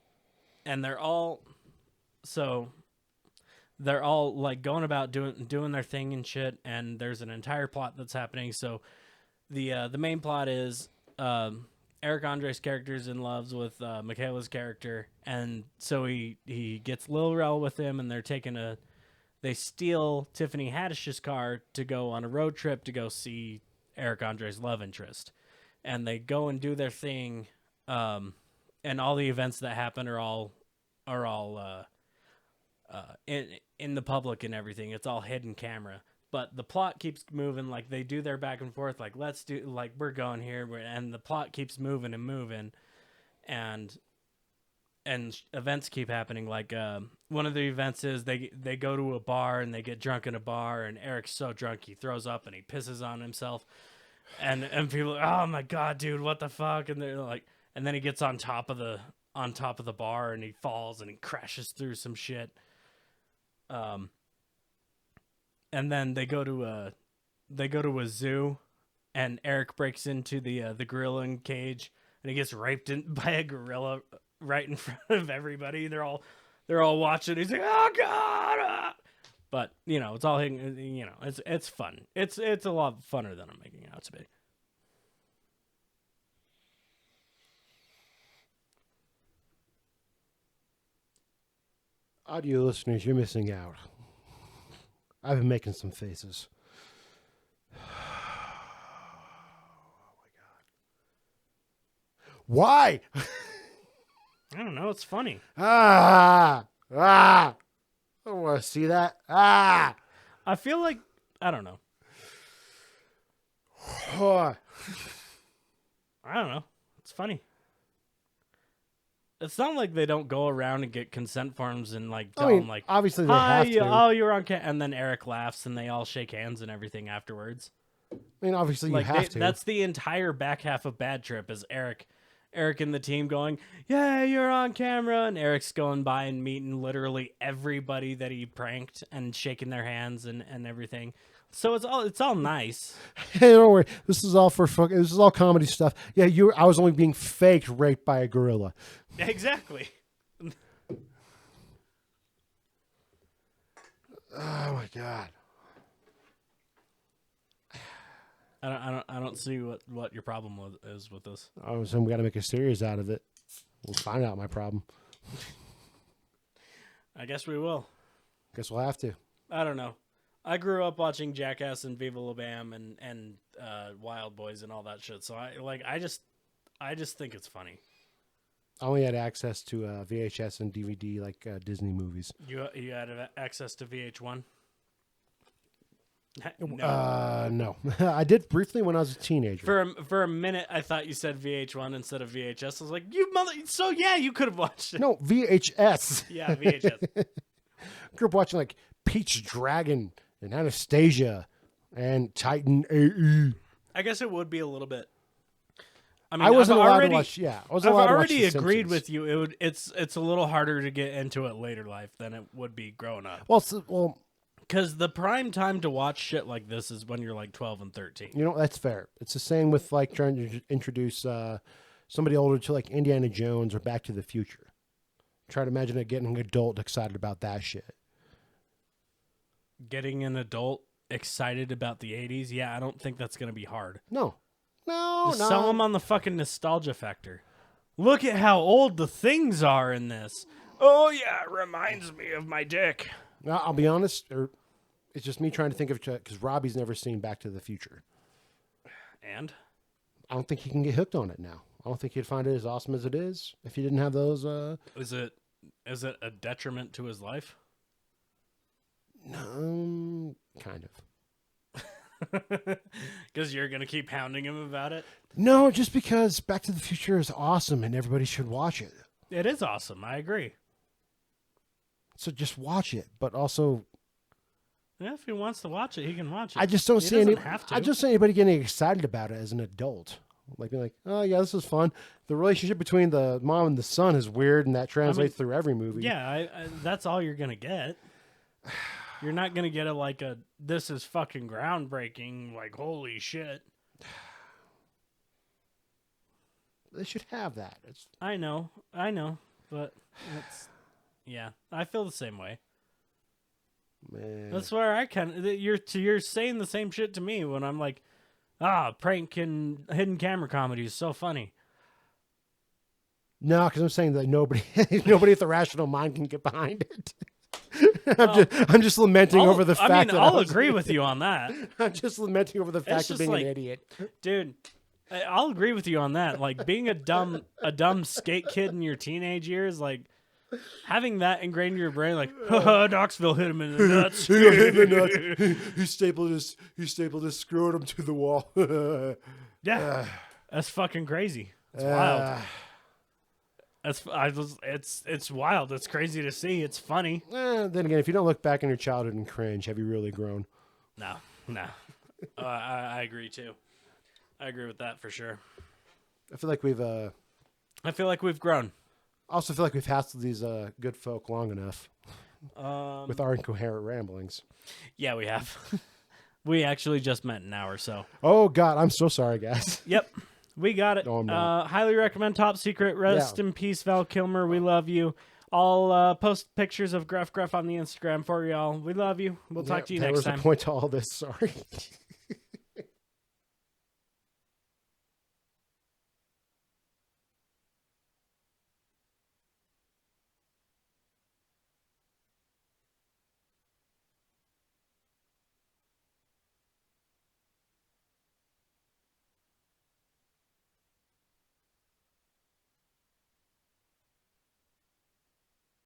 and they're all like going about doing their thing and shit. And there's an entire plot that's happening. So the main plot is Eric Andre's character is in love with Michaela's character, and so he gets Lil Rel with him, and they steal Tiffany Haddish's car to go on a road trip to go see Eric Andre's love interest, and they go and do their thing, and all the events that happen are all in the public and everything. It's all hidden camera. But the plot keeps moving, like they do their back and forth, like we're going here, and the plot keeps moving and moving, and events keep happening. Like one of the events is they go to a bar and they get drunk in a bar, and Eric's so drunk he throws up and he pisses on himself, and people are, oh my god, dude, what the fuck? And they're like, and then he gets on top of the bar and he falls and he crashes through some shit. And then they go to a zoo, and Eric breaks into the gorilla cage, and he gets raped by a gorilla right in front of everybody. They're all watching. He's like, "Oh God!" But it's all hidden. It's fun. It's a lot funner than I'm making it out to be. Audio listeners, you're missing out. I've been making some faces. Oh my god. Why? I don't know. It's funny. I don't want to see that. I feel like, I don't know. Oh. I don't know. It's funny. It's not like they don't go around and get consent forms and tell them obviously they hi, have to. oh, you're on and then Eric laughs and they all shake hands and everything afterwards. I mean, obviously you have to. That's the entire back half of Bad Trip is Eric and the team going, yeah, you're on camera, and Eric's going by and meeting literally everybody that he pranked and shaking their hands and everything. So it's all nice. Hey, don't worry. This is all for fucking. This is all comedy stuff. Yeah, I was only being faked raped by a gorilla. Exactly. Oh my god. I don't see what your problem is with this. Oh, so we got to make a series out of it. We'll find out my problem. I guess we will. Guess we'll have to. I don't know. I grew up watching Jackass and Viva La Bam and Wild Boys and all that shit. So I just think it's funny. I only had access to VHS and DVD like Disney movies. You had access to VH1? No. I did briefly when I was a teenager. For a minute, I thought you said VH1 instead of VHS. I was like, you mother. So yeah, you could have watched it. No, VHS. Yeah, VHS. Grew up watching like Peach Dragon and Anastasia and Titan AE. I guess it would be a little bit. I mean, I wasn't allowed to watch. Yeah, I wasn't allowed to watch. I've already agreed Simpsons. with you. It's a little harder to get into it later life than it would be growing up. Well, because the prime time to watch shit like this is when you're like 12 and 13. You know, that's fair. It's the same with like trying to introduce somebody older to like Indiana Jones or Back to the Future. Try to imagine getting an adult excited about that shit. Getting an adult excited about the 80s? Yeah, I don't think that's going to be hard. No. Just sell them on the fucking nostalgia factor. Look at how old the things are in this. Oh, yeah, it reminds me of my dick. Now, I'll be honest, it's just me trying to think of, because Robbie's never seen Back to the Future. And? I don't think he can get hooked on it now. I don't think he'd find it as awesome as it is if he didn't have those. Is it a detriment to his life? No, kind of. Because you're going to keep hounding him about it? No, just because Back to the Future is awesome and everybody should watch it. It is awesome. I agree. So just watch it, but also Yeah, if he wants to watch it, he can watch it. I just don't He see doesn't any. have to. I just see anybody getting excited about it as an adult. Like being like, oh yeah, this is fun. The relationship between the mom and the son is weird, and that translates through every movie. Yeah, that's all you're going to get. You're not going to get this is fucking groundbreaking, like, holy shit. They should have that. I know, but yeah, I feel the same way. Man. That's where you're saying the same shit to me when I'm like, prank and hidden camera comedy is so funny. No, because I'm saying that nobody with a rational mind can get behind it. I'm just lamenting over the fact that I'll agree with you on that. I'm just lamenting over the fact of being an idiot. Dude, I'll agree with you on that. Like being a dumb skate kid in your teenage years, like having that ingrained in your brain, like, Knoxville hit him in the nuts. He got hit in the nuts. He stapled his scrotum to the wall. Yeah, that's fucking crazy. It's wild. It's wild. It's crazy to see. It's funny. Then again, if you don't look back in your childhood and cringe, have you really grown? No. I agree too. I agree with that for sure. I feel like we've grown. I also feel like we've hassled these good folk long enough with our incoherent ramblings. Yeah, we have. We actually just met an hour, so. Oh, God. I'm so sorry, guys. Yep. We got it. No, I'm not. Highly recommend Top Secret. Rest in peace, Val Kilmer. We love you. I'll post pictures of Gruff on the Instagram for y'all. We love you. We'll talk to you next time. There was a point to all this. Sorry.